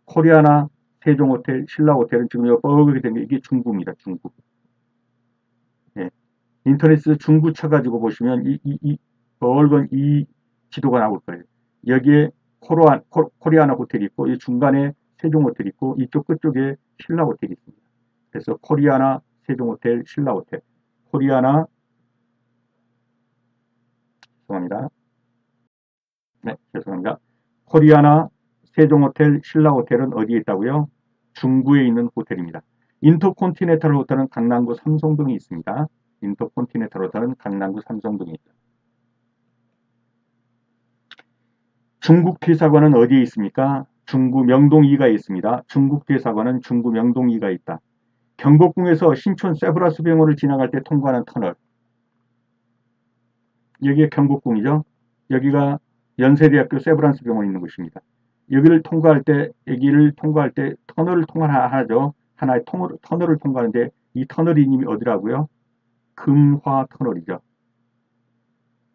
코리아나 세종호텔, 신라호텔은 지금 여기 뻘겋게 된 게 이게 중구입니다. 중구. 네. 인터넷에서 중구 쳐가지고 보시면 이 뻘건 이 지도가 나올 거예요. 여기에 코리아나 호텔이 있고 이 중간에 세종호텔이 있고 이쪽 끝쪽에 신라호텔이 있습니다. 그래서 코리아나 세종호텔, 신라호텔. 코리아나 죄송합니다. 네, 죄송합니다. 코리아나 세종호텔, 신라호텔은 어디에 있다고요? 중구에 있는 호텔입니다. 인터콘티넨탈 호텔은 강남구 삼성동에 있습니다. 인터콘티넨탈 호텔은 강남구 삼성동에 있다. 중국 대사관은 어디에 있습니까? 중구 명동 2가에 있습니다. 중국 대사관은 중구 명동 2가에 있다. 경복궁에서 신촌 세브라스 병원을 지나갈 때 통과하는 터널. 여기가 경복궁이죠. 여기가 연세대학교 세브란스 병원이 있는 곳입니다. 여기를 통과할 때 터널을 통과하죠. 하나의 터널을 통과하는데 이 터널 이름이 어디라고요? 금화 터널이죠.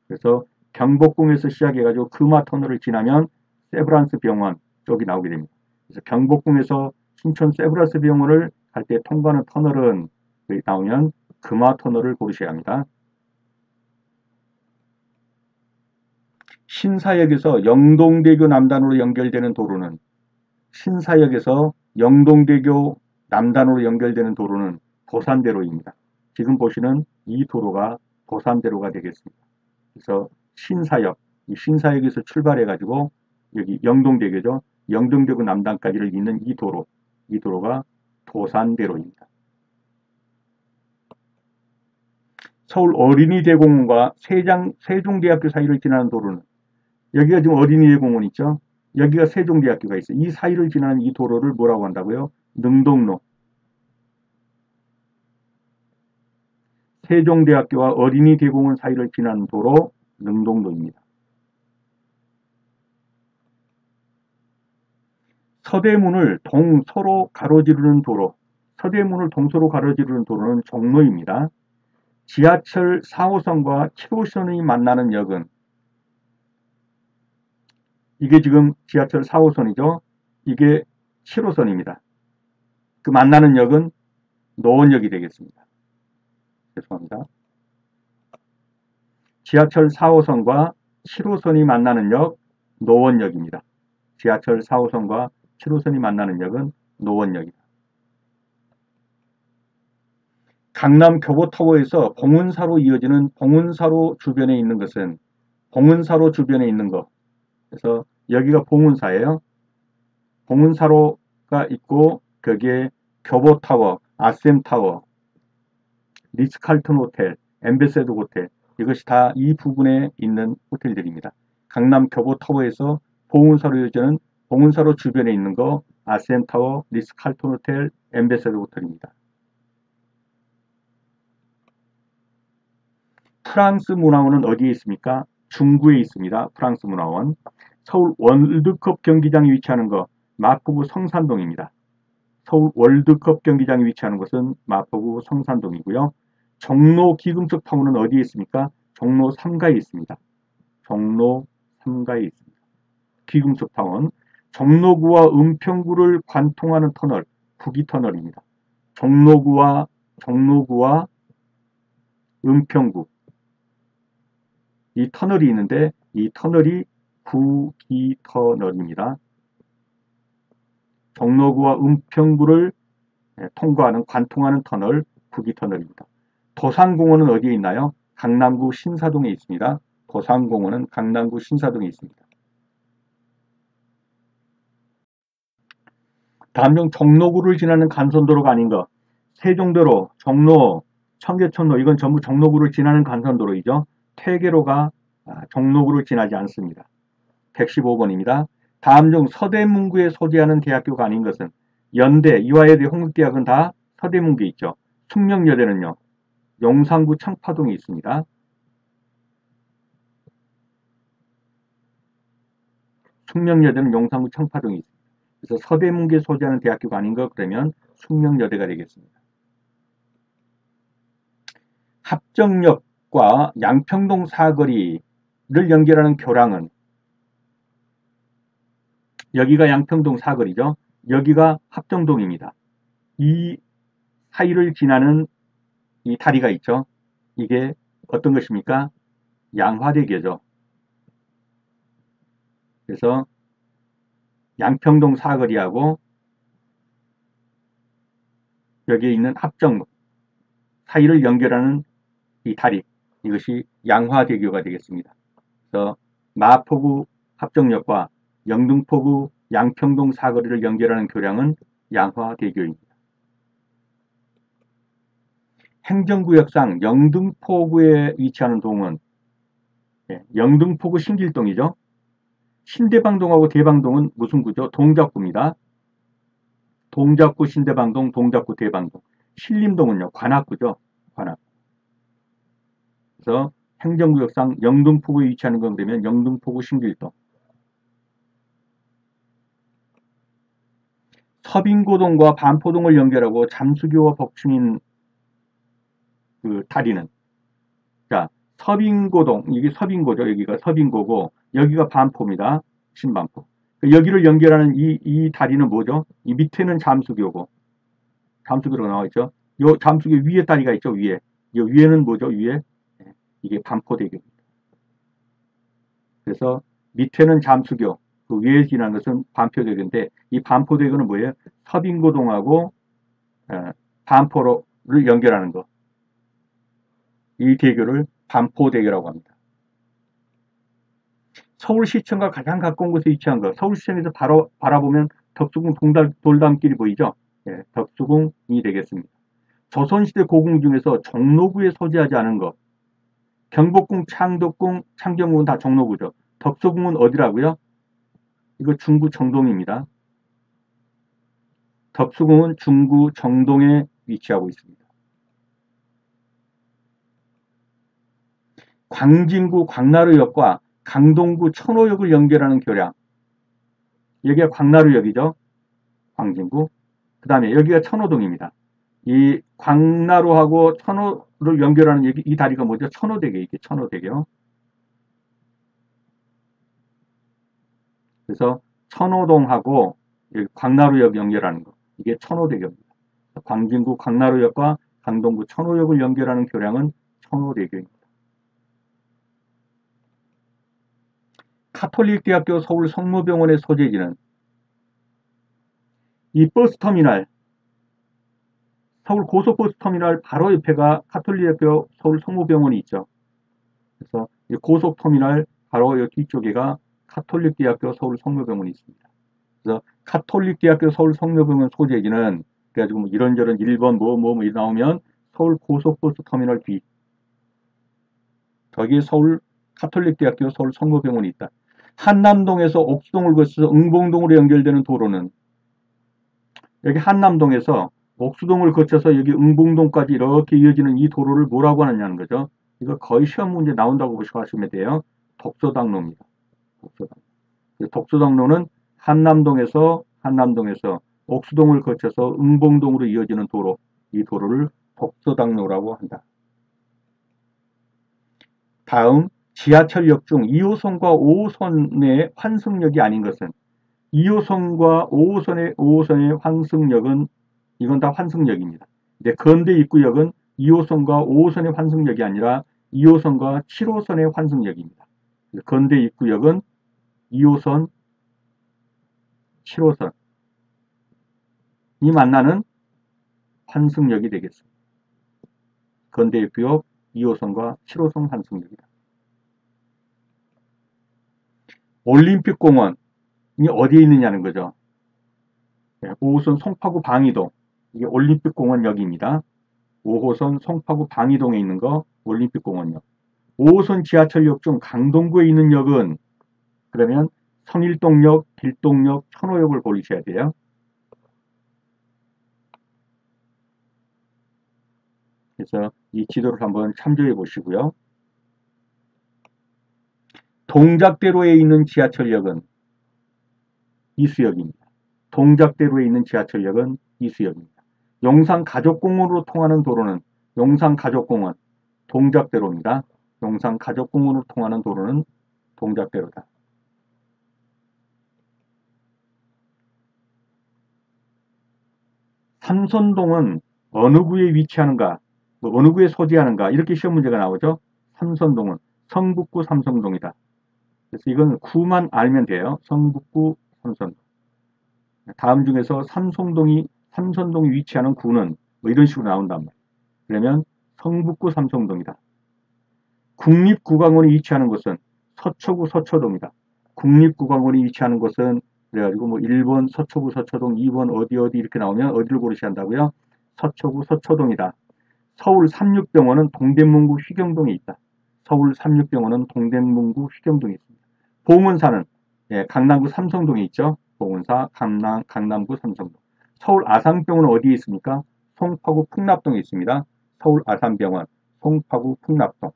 그래서 경복궁에서 시작해가지고 금화 터널을 지나면 세브란스 병원 쪽이 나오게 됩니다. 그래서 경복궁에서 신촌 세브란스 병원을 갈 때 통과하는 터널은 여기 나오면 금화 터널을 고르셔야 합니다. 신사역에서 영동대교 남단으로 연결되는 도로는 신사역에서 영동대교 남단으로 연결되는 도로는 도산대로입니다. 지금 보시는 이 도로가 도산대로가 되겠습니다. 그래서 신사역, 이 신사역에서 출발해가지고 여기 영동대교죠. 영동대교 남단까지를 잇는 이 도로가 도산대로입니다. 서울 어린이대공원과 세종대학교 사이를 지나는 도로는 여기가 지금 어린이대공원 있죠. 여기가 세종대학교가 있어요. 이 사이를 지나는 이 도로를 뭐라고 한다고요? 능동로. 세종대학교와 어린이대공원 사이를 지나는 도로 능동로입니다. 서대문을 동서로 가로지르는 도로. 서대문을 동서로 가로지르는 도로는 종로입니다. 지하철 4호선과 7호선이 만나는 역은 이게 지금 지하철 4호선이죠. 이게 7호선입니다. 그 만나는 역은 노원역이 되겠습니다. 죄송합니다. 지하철 4호선과 7호선이 만나는 역 노원역입니다. 지하철 4호선과 7호선이 만나는 역은 노원역입니다. 강남 교보타워에서 봉은사로 이어지는 봉은사로 주변에 있는 것은 봉은사로 주변에 있는 것. 그래서 여기가 봉은사예요. 봉은사로가 있고 거기에 교보타워, 아셈타워, 리츠칼튼 호텔, 엠베세드 호텔 이것이 다 이 부분에 있는 호텔들입니다. 강남 교보타워에서 봉은사로 이어지는 봉은사로 주변에 있는 거 아셈타워, 리츠칼튼 호텔, 엠베세드 호텔입니다. 프랑스 문화원은 어디에 있습니까? 중구에 있습니다. 프랑스 문화원. 서울 월드컵 경기장이 위치하는 것 마포구 성산동입니다. 서울 월드컵 경기장이 위치하는 것은 마포구 성산동이고요. 종로 기금속 타운은 어디에 있습니까? 종로 3가에 있습니다. 종로 3가에 있습니다. 기금속 타운. 종로구와 은평구를 관통하는 터널, 부기터널입니다. 종로구와 은평구 이 터널이 있는데 이 터널이 부기터널입니다. 종로구와 은평구를 통과하는 관통하는 터널 부기터널입니다. 도산공원은 어디에 있나요? 강남구 신사동에 있습니다. 도산공원은 강남구 신사동에 있습니다. 다음 중 종로구를 지나는 간선도로가 아닌 것. 세종도로, 종로, 청계천로 이건 전부 종로구를 지나는 간선도로이죠. 퇴계로가 종로구를 지나지 않습니다. 115번입니다. 다음 중 서대문구에 소재하는 대학교가 아닌 것은 연대, 이화여대, 홍익대학은 다 서대문구에 있죠. 숙명여대는요. 용산구 청파동에 있습니다. 숙명여대는 용산구 청파동에 있습니다. 그래서 서대문구에 소재하는 대학교가 아닌 것 그러면 숙명여대가 되겠습니다. 합정역과 양평동 사거리를 연결하는 교량은 여기가 양평동 사거리죠. 여기가 합정동입니다. 이 사이를 지나는 이 다리가 있죠. 이게 어떤 것입니까? 양화대교죠. 그래서 양평동 사거리하고 여기에 있는 합정 사이를 연결하는 이 다리 이것이 양화대교가 되겠습니다. 그래서 마포구 합정역과 영등포구 양평동 사거리를 연결하는 교량은 양화대교입니다. 행정구역상 영등포구에 위치하는 동은 영등포구 신길동이죠. 신대방동하고 대방동은 무슨 구죠? 동작구입니다. 동작구 신대방동, 동작구 대방동. 신림동은요, 관악구죠. 관악. 그래서 행정구역상 영등포구에 위치하는 건 되면 영등포구 신길동. 서빙고동과 반포동을 연결하고 잠수교와 벅충인 그 다리는 자 서빙고동 이게 서빙고죠. 여기가 서빙고고 여기가 반포입니다. 신반포. 여기를 연결하는 이 다리는 뭐죠? 이 밑에는 잠수교고 잠수교로 나와 있죠. 요 잠수교 위에 다리가 있죠. 위에. 이 위에는 뭐죠? 위에 이게 반포대교입니다. 그래서 밑에는 잠수교, 그 위에 지난 것은 반포대교인데 이 반포대교는 뭐예요? 서빙고동하고 반포를 연결하는 거. 이 대교를 반포대교라고 합니다. 서울시청과 가장 가까운 곳에 위치한 거. 서울시청에서 바로 바라보면 덕수궁 돌담길이 보이죠? 예, 덕수궁이 되겠습니다. 조선시대 고궁 중에서 종로구에 소재하지 않은 것. 경복궁, 창덕궁, 창경궁은 다 종로구죠. 덕수궁은 어디라고요? 이거 중구 정동입니다. 덕수궁은 중구 정동에 위치하고 있습니다. 광진구 광나루역과 강동구 천호역을 연결하는 교량. 여기가 광나루역이죠. 광진구. 그 다음에 여기가 천호동입니다. 이 광나루하고 천호를 연결하는 이 다리가 뭐죠? 천호대교. 이게 천호대교. 그래서 천호동하고 광나루역 연결하는 거. 이게 천호대교입니다. 광진구 광나루역과 강동구 천호역을 연결하는 교량은 천호대교입니다. 카톨릭대학교 서울 성모병원의 소재지는 이 버스터미널, 서울 고속버스터미널 바로 옆에가 카톨릭대학교 서울 성모병원이 있죠. 그래서 이 고속터미널 바로 여기 뒤쪽에가 카톨릭대학교 서울 성모병원이 있습니다. 그래서 카톨릭대학교 서울 성모병원 소재지는 그래가지고 뭐 이런저런 1번 뭐 나오면 서울 고속버스터미널 뒤. 저기 서울 카톨릭대학교 서울 성모병원이 있다. 한남동에서 옥수동을 거쳐서 응봉동으로 연결되는 도로는 여기 한남동에서 옥수동을 거쳐서 여기 응봉동까지 이렇게 이어지는 이 도로를 뭐라고 하느냐는 거죠. 이거 거의 시험 문제 나온다고 보시면 돼요. 독서당로입니다. 독서당로는 한남동에서 옥수동을 거쳐서 응봉동으로 이어지는 도로, 이 도로를 독서당로라고 한다. 다음 지하철역 중 2호선과 5호선의 환승역이 아닌 것은 2호선과 5호선의 환승역은 이건 다 환승역입니다. 근데 건대 입구역은 2호선과 5호선의 환승역이 아니라 2호선과 7호선의 환승역입니다. 건대 입구역은 2호선, 7호선이 만나는 환승역이 되겠습니다. 건대 입구역 2호선과 7호선 환승역이다. 올림픽공원이 어디에 있느냐는 거죠. 5호선 송파구 방이동, 이게 올림픽공원역입니다. 5호선 송파구 방이동에 있는 거 올림픽공원역. 5호선 지하철역 중 강동구에 있는 역은 그러면 성일동역, 길동역, 천호역을 고르셔야 돼요. 그래서 이 지도를 한번 참조해 보시고요. 동작대로에 있는 지하철역은 이수역입니다. 동작대로에 있는 지하철역은 이수역입니다. 용산가족공원으로 통하는 도로는 용산가족공원, 동작대로입니다. 용산가족공원으로 통하는 도로는 동작대로다. 삼선동은 어느 구에 위치하는가, 어느 구에 소재하는가 이렇게 시험 문제가 나오죠. 삼선동은 성북구 삼성동이다. 그래서 이건 구만 알면 돼요. 성북구 삼선동. 다음 중에서 삼선동이 위치하는 구는 뭐 이런 식으로 나온단 말이에요. 그러면 성북구 삼성동이다. 국립국악원이 위치하는 곳은 서초구 서초동이다. 국립국악원이 위치하는 곳은 그래가지고 뭐 1번 서초구 서초동, 2번 어디 이렇게 나오면 어디를 고르셔야 한다고요? 서초구 서초동이다. 서울 삼육병원은 동대문구 휘경동에 있다. 서울 삼육병원은 동대문구 휘경동에 있습니다. 봉은사는 강남구 삼성동에 있죠. 봉은사 강남구 삼성동. 서울 아산병원은 어디에 있습니까? 송파구 풍납동에 있습니다. 서울 아산병원 송파구 풍납동.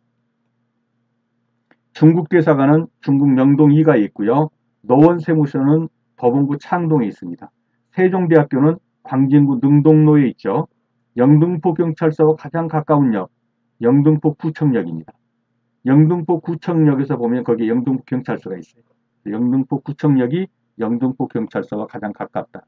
중국대사관은 중국 명동 2가에 있고요. 노원세무서는 법원구 창동에 있습니다. 세종대학교는 광진구 능동로에 있죠. 영등포경찰서와 가장 가까운 역, 영등포구청역입니다. 영등포구청역에서 보면 거기에 영등포경찰서가 있어요. 영등포구청역이 영등포경찰서와 가장 가깝다.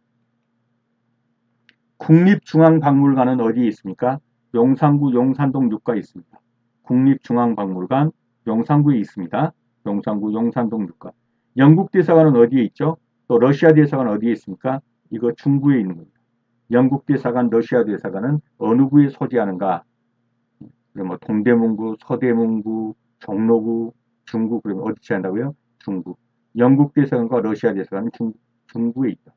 국립중앙박물관은 어디에 있습니까? 용산구 용산동 6가에 있습니다. 국립중앙박물관 용산구에 있습니다. 용산구 용산동 육가. 영국 대사관은 어디에 있죠? 또 러시아 대사관은 어디에 있습니까? 이거 중구에 있는 겁니다. 영국 대사관, 러시아 대사관은 어느 구에 소재하는가? 뭐 동대문구, 서대문구, 종로구, 중구, 그러면 어디 취한다고요? 중구. 영국 대사관과 러시아 대사관은 중구에 있다.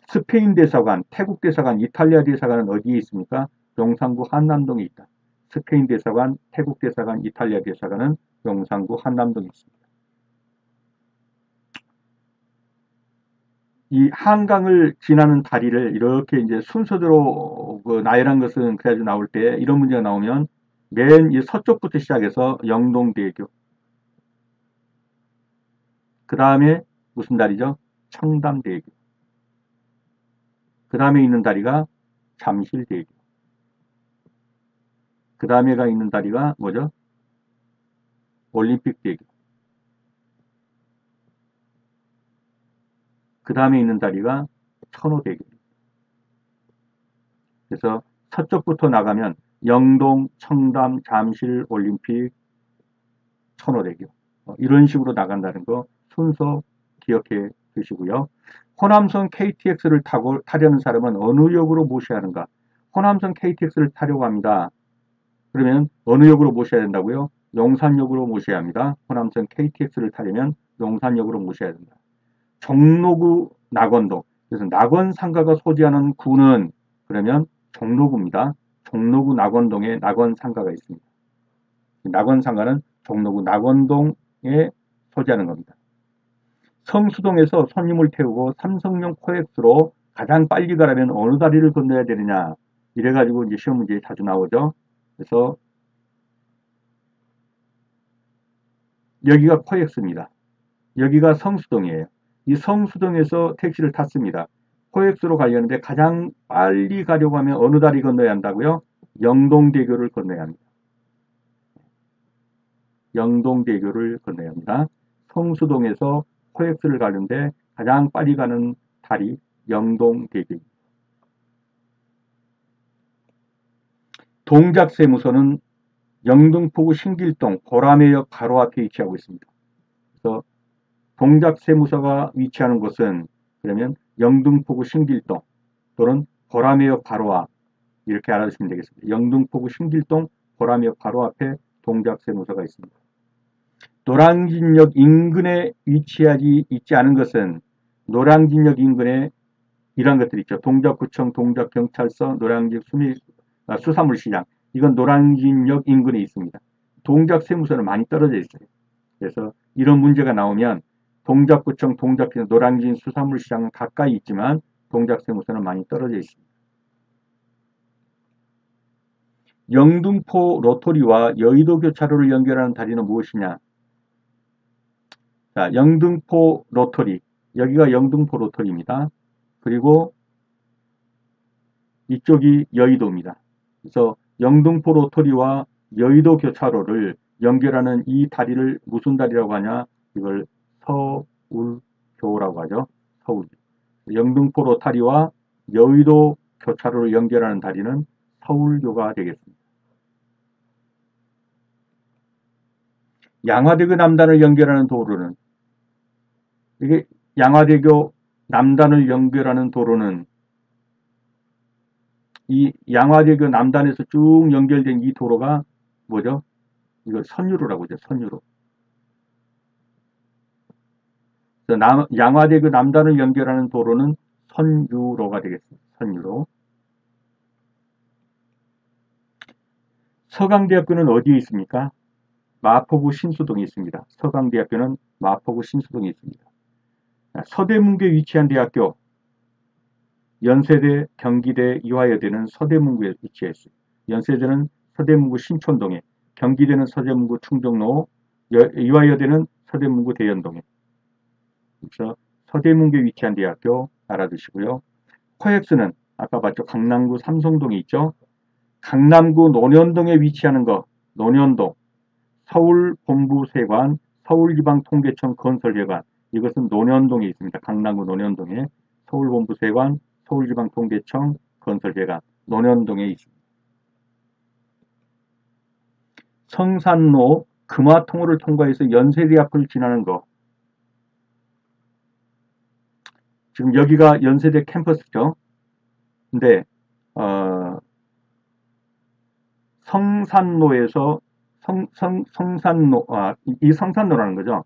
스페인 대사관, 태국 대사관, 이탈리아 대사관은 어디에 있습니까? 용산구 한남동에 있다. 스페인 대사관, 태국 대사관, 이탈리아 대사관은 용산구 한남동에 있습니다. 이 한강을 지나는 다리를 이렇게 이제 순서대로 그 나열한 것은 그래가지고 나올 때 이런 문제가 나오면 맨 이 서쪽부터 시작해서 영동대교, 그 다음에 무슨 다리죠? 청담대교, 그 다음에 있는 다리가 잠실대교, 그 다음에가 있는 다리가 뭐죠? 올림픽대교, 그 다음에 있는 다리가 천호대교. 그래서 서쪽부터 나가면 영동, 청담, 잠실, 올림픽, 천호대교 이런 식으로 나간다는 거 순서 기억해 두시고요. 호남선 KTX를 타려는 사람은 어느 역으로 모셔야 하는가? 호남선 KTX를 타려고 합니다. 그러면 어느 역으로 모셔야 된다고요? 용산역으로 모셔야 합니다. 호남선 KTX를 타려면 용산역으로 모셔야 된다. 종로구 낙원동. 그래서 낙원상가가 소재하는 구는 그러면 종로구입니다. 종로구 낙원동에 낙원상가가 있습니다. 낙원상가는 종로구 낙원동에 소재하는 겁니다. 성수동에서 손님을 태우고 삼성역 코엑스로 가장 빨리 가려면 어느 다리를 건너야 되느냐. 이래가지고 이제 시험 문제에 자주 나오죠. 그래서 여기가 코엑스입니다. 여기가 성수동이에요. 이 성수동에서 택시를 탔습니다. 코엑스로 가려는데 가장 빨리 가려고 하면 어느 다리 건너야 한다고요? 영동대교를 건너야 합니다. 영동대교를 건너야 합니다. 성수동에서 코엑스를 가는데 가장 빨리 가는 다리 영동대교입니다. 동작세무서는 영등포구 신길동 보라매역 바로 앞에 위치하고 있습니다. 그래서 동작세무서가 위치하는 곳은 그러면 영등포구 신길동 또는 보라매역 바로 앞 이렇게 알아두시면 되겠습니다. 영등포구 신길동 보라매역 바로 앞에 동작세무서가 있습니다. 노량진역 인근에 위치하지 있지 않은 것은 노량진역 인근에 이런 것들이 있죠. 동작구청, 동작경찰서, 노량진 수산물시장. 이건 노량진역 인근에 있습니다. 동작세무서는 많이 떨어져 있어요. 그래서 이런 문제가 나오면 동작구청, 동작경, 노량진 수산물시장은 가까이 있지만 동작세무서는 많이 떨어져 있습니다. 영등포 로터리와 여의도 교차로를 연결하는 다리는 무엇이냐? 자, 영등포 로터리. 여기가 영등포 로터리입니다. 그리고 이쪽이 여의도입니다. 그래서 영등포 로터리와 여의도 교차로를 연결하는 이 다리를 무슨 다리라고 하냐? 이걸 서울교라고 하죠. 서울. 영등포 로터리와 여의도 교차로를 연결하는 다리는 서울교가 되겠습니다. 양화대교 남단을 연결하는 도로는 이게 양화대교 남단을 연결하는 도로는 이 양화대교 남단에서 쭉 연결된 이 도로가 뭐죠? 이걸 선유로라고 하죠. 선유로. 양화대교 남단을 연결하는 도로는 선유로가 되겠습니다. 선유로. 서강대학교는 어디에 있습니까? 마포구 신수동에 있습니다. 서강대학교는 마포구 신수동에 있습니다. 서대문구에 위치한 대학교 연세대, 경기대, 이화여대는 서대문구에 위치해 있습니다. 연세대는 서대문구 신촌동에, 경기대는 서대문구 충정로, 이화여대는 서대문구 대연동에. 그래서 서대문구에 위치한 대학교 알아두시고요. 코엑스는 아까 봤죠? 강남구 삼성동에 있죠? 강남구 논현동에 위치하는 거, 논현동, 서울본부세관, 서울지방통계청 건설회관, 이것은 논현동에 있습니다. 강남구 논현동에 서울본부세관, 서울지방통계청 건설회관, 논현동에 있습니다. 성산로 금화통로를 통과해서 연세대 앞을 지나는 거. 지금 여기가 연세대 캠퍼스죠. 근데 성산로에서 성산로, 이 성산로라는 거죠.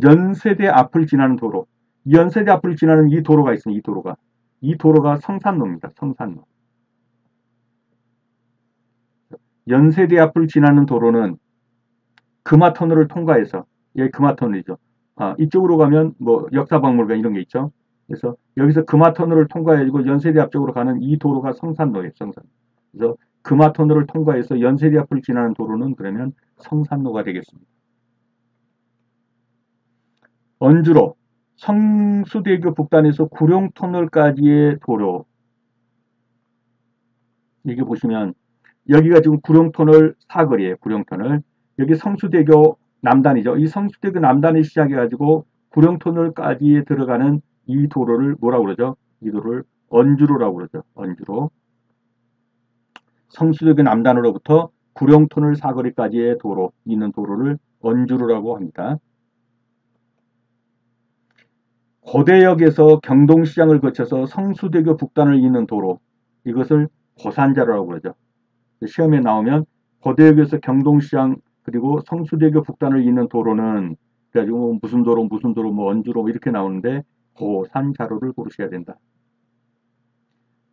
연세대 앞을 지나는 도로. 연세대 앞을 지나는 이 도로가 있습니다. 이 도로가 성산로입니다. 성산로. 연세대 앞을 지나는 도로는 금화터널을 통과해서, 예, 금화터널이죠. 이쪽으로 가면 뭐 역사박물관 이런 게 있죠. 그래서 여기서 금화터널을 통과해가지고 연세대 앞쪽으로 가는 이 도로가 성산로예요. 성산로. 그래서 금화터널을 통과해서 연세대 앞을 지나는 도로는 그러면 성산로가 되겠습니다. 언주로 성수대교 북단에서 구룡터널까지의 도로. 이게 보시면 여기가 지금 구룡터널 사거리예요. 구룡터널. 여기 성수대교 남단이죠. 이 성수대교 남단에 시작해가지고 구룡터널까지 들어가는 이 도로를 뭐라고 그러죠? 이 도로를 언주로라고 그러죠. 언주로. 성수대교 남단으로부터 구룡터널 사거리까지의 도로, 있는 도로를 언주로라고 합니다. 고대역에서 경동시장을 거쳐서 성수대교 북단을 잇는 도로, 이것을 고산자로라고 그러죠. 시험에 나오면 고대역에서 경동시장 그리고 성수대교 북단을 잇는 도로는 그래가지고 무슨 도로 뭐 언주로 이렇게 나오는데 고산자로를 고르셔야 된다.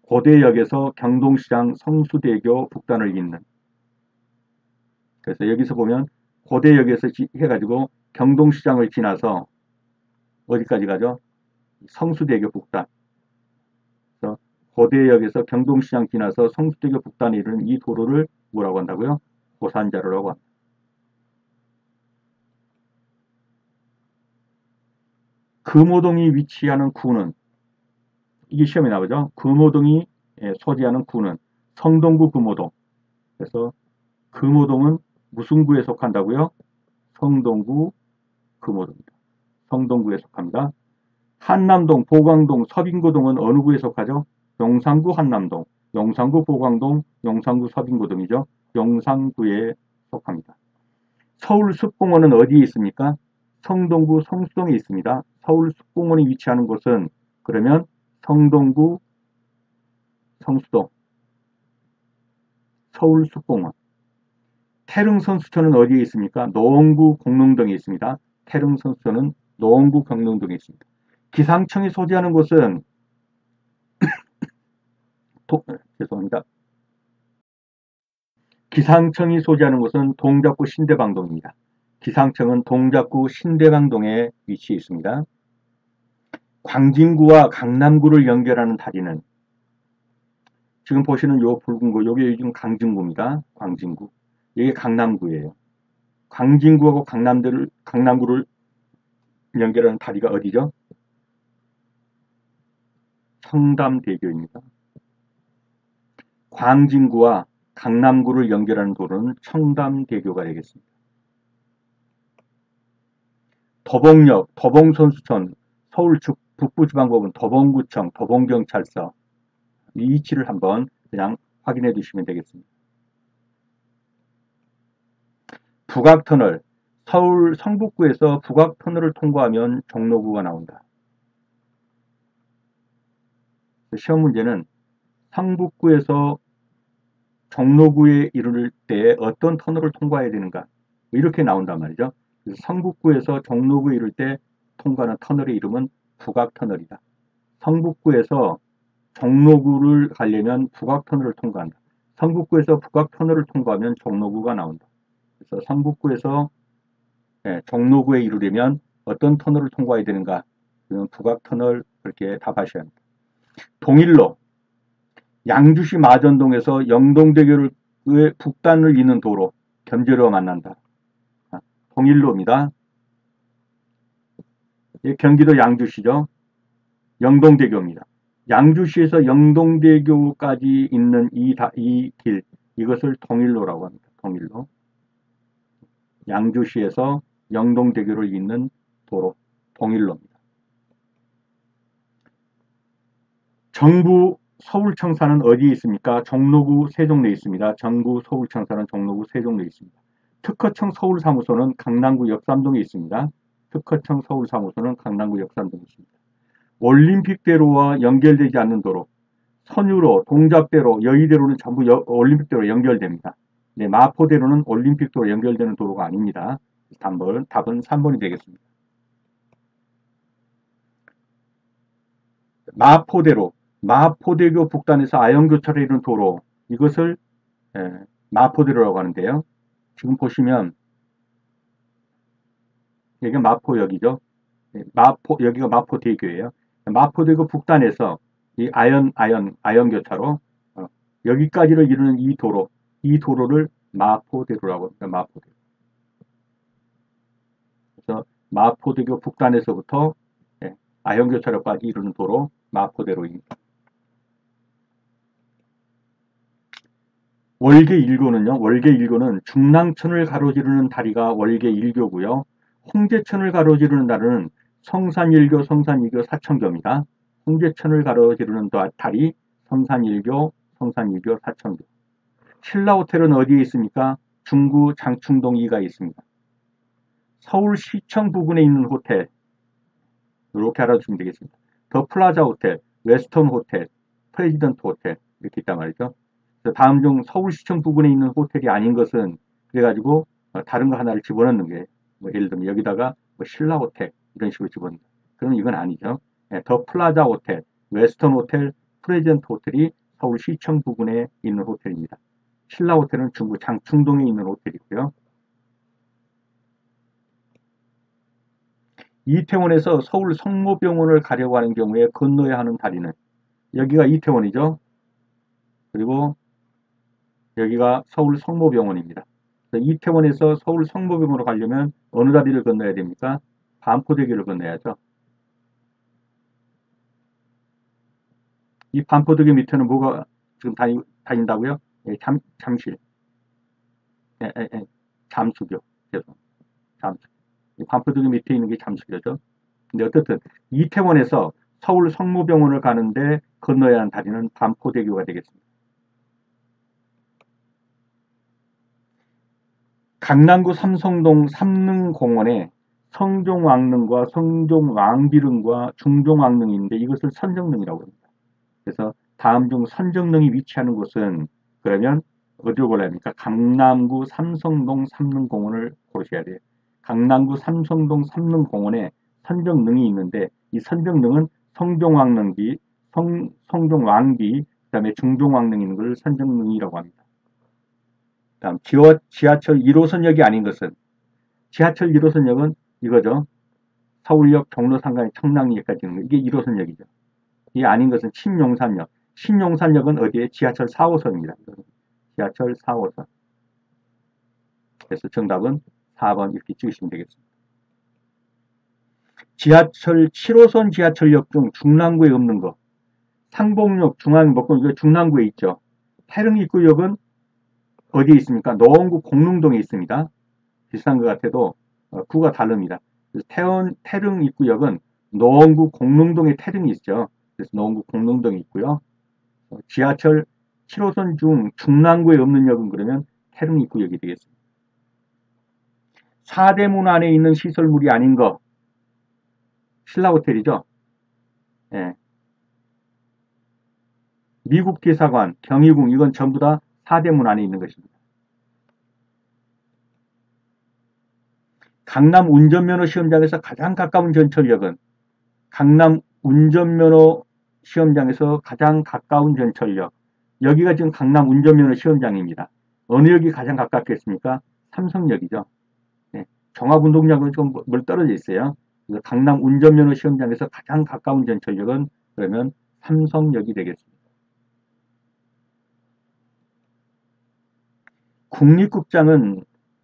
고대역에서 경동시장 성수대교 북단을 잇는. 그래서 여기서 보면 고대역에서 해가지고 경동시장을 지나서 어디까지 가죠? 성수대교 북단. 그래서 고대역에서 경동시장 지나서 성수대교 북단에 이르는 이 도로를 뭐라고 한다고요? 고산자로라고 합니다. 금호동이 위치하는 구는, 이게 시험에 나오죠. 금호동이 소재하는 구는 성동구 금호동. 그래서 금호동은 무슨 구에 속한다고요? 성동구 금호동입니다. 성동구에 속합니다. 한남동, 보광동, 서빙고동은 어느 구에 속하죠? 용산구 한남동, 용산구 보광동, 용산구 서빙고동이죠. 용산구에 속합니다. 서울숲공원은 어디에 있습니까? 성동구 성수동에 있습니다. 서울숲공원이 위치하는 곳은 그러면 성동구 성수동, 서울숲공원. 태릉선수촌은 어디에 있습니까? 노원구 공릉동에 있습니다. 태릉선수촌은 노원구 공릉동에 있습니다. 기상청이 소재하는 곳은 죄송합니다. 기상청이 소재하는 곳은 동작구 신대방동입니다. 기상청은 동작구 신대방동에 위치해 있습니다. 광진구와 강남구를 연결하는 다리는 지금 보시는 요 붉은 거, 요게 지금 광진구입니다. 광진구. 이게 강남구예요. 광진구하고 강남구를 연결하는 다리가 어디죠? 청담대교입니다. 광진구와 강남구를 연결하는 도로는 청담대교가 되겠습니다. 도봉역, 도봉선수촌, 서울 북부지방법원, 도봉구청, 도봉경찰서 이 위치를 한번 그냥 확인해 주시면 되겠습니다. 북악터널, 서울 성북구에서 북악터널을 통과하면 종로구가 나온다. 시험 문제는 성북구에서 종로구에 이를 때 어떤 터널을 통과해야 되는가 이렇게 나온단 말이죠. 그래서 성북구에서 종로구에 이를 때 통과하는 터널의 이름은 북악터널이다. 성북구에서 종로구를 가려면 북악터널을 통과한다. 성북구에서 북악터널을 통과하면 종로구가 나온다. 그래서 성북구에서 종로구에 이르려면 어떤 터널을 통과해야 되는가? 그러면 북악터널 그렇게 답하셔야 합니다. 동일로 양주시 마전동에서 영동대교의 북단을 잇는 도로 견제로와 만난다. 동일로입니다. 경기도 양주시죠. 영동대교입니다. 양주시에서 영동대교까지 있는 이 길, 이것을 동일로라고 합니다. 동일로. 양주시에서 영동대교를 잇는 도로, 동일로입니다. 정부 서울청사는 어디에 있습니까? 종로구 세종로에 있습니다. 정부 서울청사는 종로구 세종로에 있습니다. 특허청 서울사무소는 강남구 역삼동에 있습니다. 특허청 서울사무소는 강남구 역삼동에 있습니다. 올림픽대로와 연결되지 않는 도로, 선유로, 동작대로, 여의대로는 전부 올림픽대로 연결됩니다. 네, 마포대로는 올림픽도로 연결되는 도로가 아닙니다. 답은 3번이 되겠습니다. 마포대로, 마포대교 북단에서 아영교차를 이루는 도로, 이것을 마포대로라고 하는데요. 지금 보시면 여기가 마포역이죠. 여기가 마포대교예요. 마포대교 북단에서 이 아연교차로 여기까지를 이루는 이 도로를 마포대로라고 합니다. 마포대로. 그래서 마포대교 북단에서부터 아연교차로까지 이루는 도로 마포대로입니다. 월계 1교는요. 월계 1교는 중랑천을 가로지르는 다리가 월계 1교고요. 홍제천을 가로지르는 다리는 성산 1교, 성산 2교, 사천교입니다. 홍제천을 가로지르는 다리 성산 1교, 성산 2교, 사천교. 신라호텔은 어디에 있습니까? 중구 장충동 2가에 있습니다. 서울시청 부근에 있는 호텔, 이렇게 알아주시면 되겠습니다. 더 플라자 호텔, 웨스턴 호텔, 프레지던트 호텔 이렇게 있단 말이죠. 다음 중 서울시청 부근에 있는 호텔이 아닌 것은 그래가지고 다른 거 하나를 집어넣는 게 예를 들면 여기다가 신라 호텔 이런 식으로 집어넣는다. 그러면 이건 아니죠. 더 플라자 호텔, 웨스턴 호텔, 프레지던트 호텔이 서울시청 부근에 있는 호텔입니다. 신라 호텔은 중구 장충동에 있는 호텔이고요. 이태원에서 서울 성모병원을 가려고 하는 경우에 건너야 하는 다리는 여기가 이태원이죠. 그리고 여기가 서울 성모병원입니다. 이태원에서 서울 성모병원으로 가려면 어느 다리를 건너야 됩니까? 반포대교를 건너야죠. 이 반포대교 밑에는 뭐가 지금 다닌다고요? 잠실. 잠수교. 죄송. 잠수. 반포대교 밑에 있는 게 잠수교죠. 근데 어쨌든 이태원에서 서울 성모병원을 가는데 건너야 하는 다리는 반포대교가 되겠습니다. 강남구 삼성동 삼릉공원에 성종왕릉과 성종왕비릉과 중종왕릉이 있는데 이것을 선정릉이라고 합니다. 그래서 다음 중 선정릉이 위치하는 곳은 그러면 어디로 골라야 합니까? 강남구 삼성동 삼릉공원을 고르셔야 돼요. 강남구 삼성동 삼릉공원에 선정릉이 있는데 이 선정릉은 성종왕릉비, 성종왕비, 그 다음에 중종왕릉이 있는 것을 선정릉이라고 합니다. 다음 지하철 1호선역이 아닌 것은 지하철 1호선역은 이거죠. 서울역, 종로상가의 청량리까지 있는 거. 이게 1호선역이죠. 이게 아닌 것은 신용산역. 신용산역은 어디에? 지하철 4호선입니다. 지하철 4호선. 그래서 정답은 4번 이렇게 찍으시면 되겠습니다. 지하철 7호선 지하철역 중 중랑구에 없는 거. 상봉역, 중앙목동 이거 중랑구에 있죠. 태릉입구역은 어디에 있습니까? 노원구 공릉동에 있습니다. 비슷한 것 같아도 구가 다릅니다. 태릉 입구역은 노원구 공릉동에 태릉이 있죠. 그래서 노원구 공릉동에 있고요. 지하철 7호선 중 중랑구에 없는 역은 그러면 태릉 입구역이 되겠습니다. 사대문 안에 있는 시설물이 아닌 거 신라호텔이죠. 예. 미국 대사관, 경희궁 이건 전부 다 사대문 안에 있는 것입니다. 강남 운전면허 시험장에서 가장 가까운 전철역은 강남 운전면허 시험장에서 가장 가까운 전철역. 여기가 지금 강남 운전면허 시험장입니다. 어느 역이 가장 가깝겠습니까? 삼성역이죠. 네. 종합운동장은 좀 멀리 떨어져 있어요. 그래서 강남 운전면허 시험장에서 가장 가까운 전철역은 그러면 삼성역이 되겠습니다.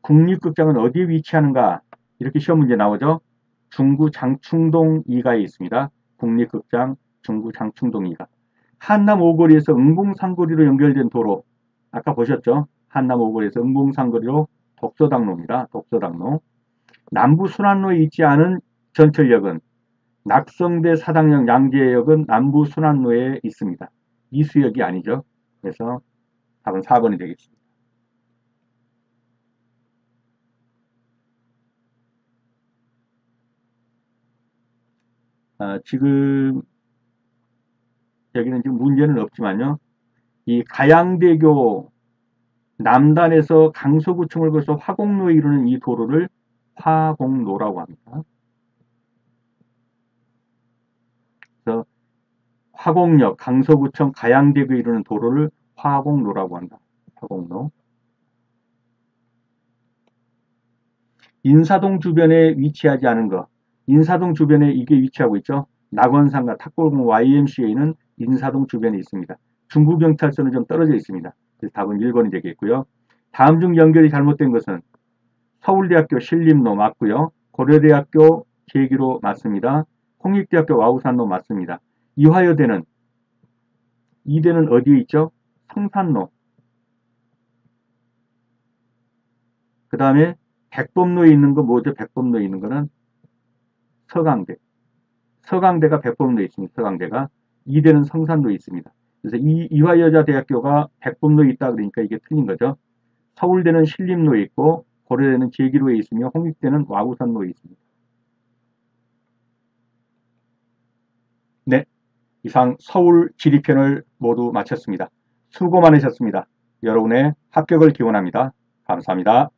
국립극장은 어디에 위치하는가? 이렇게 시험 문제 나오죠. 중구 장충동 2가에 있습니다. 국립극장 중구 장충동 2가. 한남 오거리에서 응봉상거리로 연결된 도로. 아까 보셨죠? 한남 오거리에서 응봉상거리로 독서당로입니다. 독서당로. 남부 순환로에 있지 않은 전철역은 낙성대 사당역 양재역은 남부 순환로에 있습니다. 이수역이 아니죠. 그래서 답은 4번이 되겠습니다. 지금 여기는 지금 문제는 없지만요. 이 가양대교 남단에서 강서구청을 거쳐 화곡로에 이르는 이 도로를 화곡로라고 합니다. 그래서 화곡역, 강서구청, 가양대교에 이르는 도로를 화곡로라고 한다. 화곡로. 인사동 주변에 위치하지 않은 것. 인사동 주변에 이게 위치하고 있죠. 낙원상가 탁골공 YMCA는 인사동 주변에 있습니다. 중부경찰서는 좀 떨어져 있습니다. 그래서 답은 1번이 되겠고요. 다음 중 연결이 잘못된 것은 서울대학교 신림로 맞고요. 고려대학교 제기로 맞습니다. 홍익대학교 와우산로 맞습니다. 이화여대는 이대는 어디에 있죠? 성산로. 그 다음에 백범로에 있는 거 뭐죠? 백범로에 있는 거는 서강대. 서강대가 백범로에 있습니다. 서강대가. 이대는 성산로에 있습니다. 그래서 이화여자대학교가 백범로에 있다 그러니까 이게 틀린 거죠. 서울대는 신림로에 있고 고려대는 제기로에 있으며 홍익대는 와우산로에 있습니다. 네, 이상 서울 지리편을 모두 마쳤습니다. 수고 많으셨습니다. 여러분의 합격을 기원합니다. 감사합니다.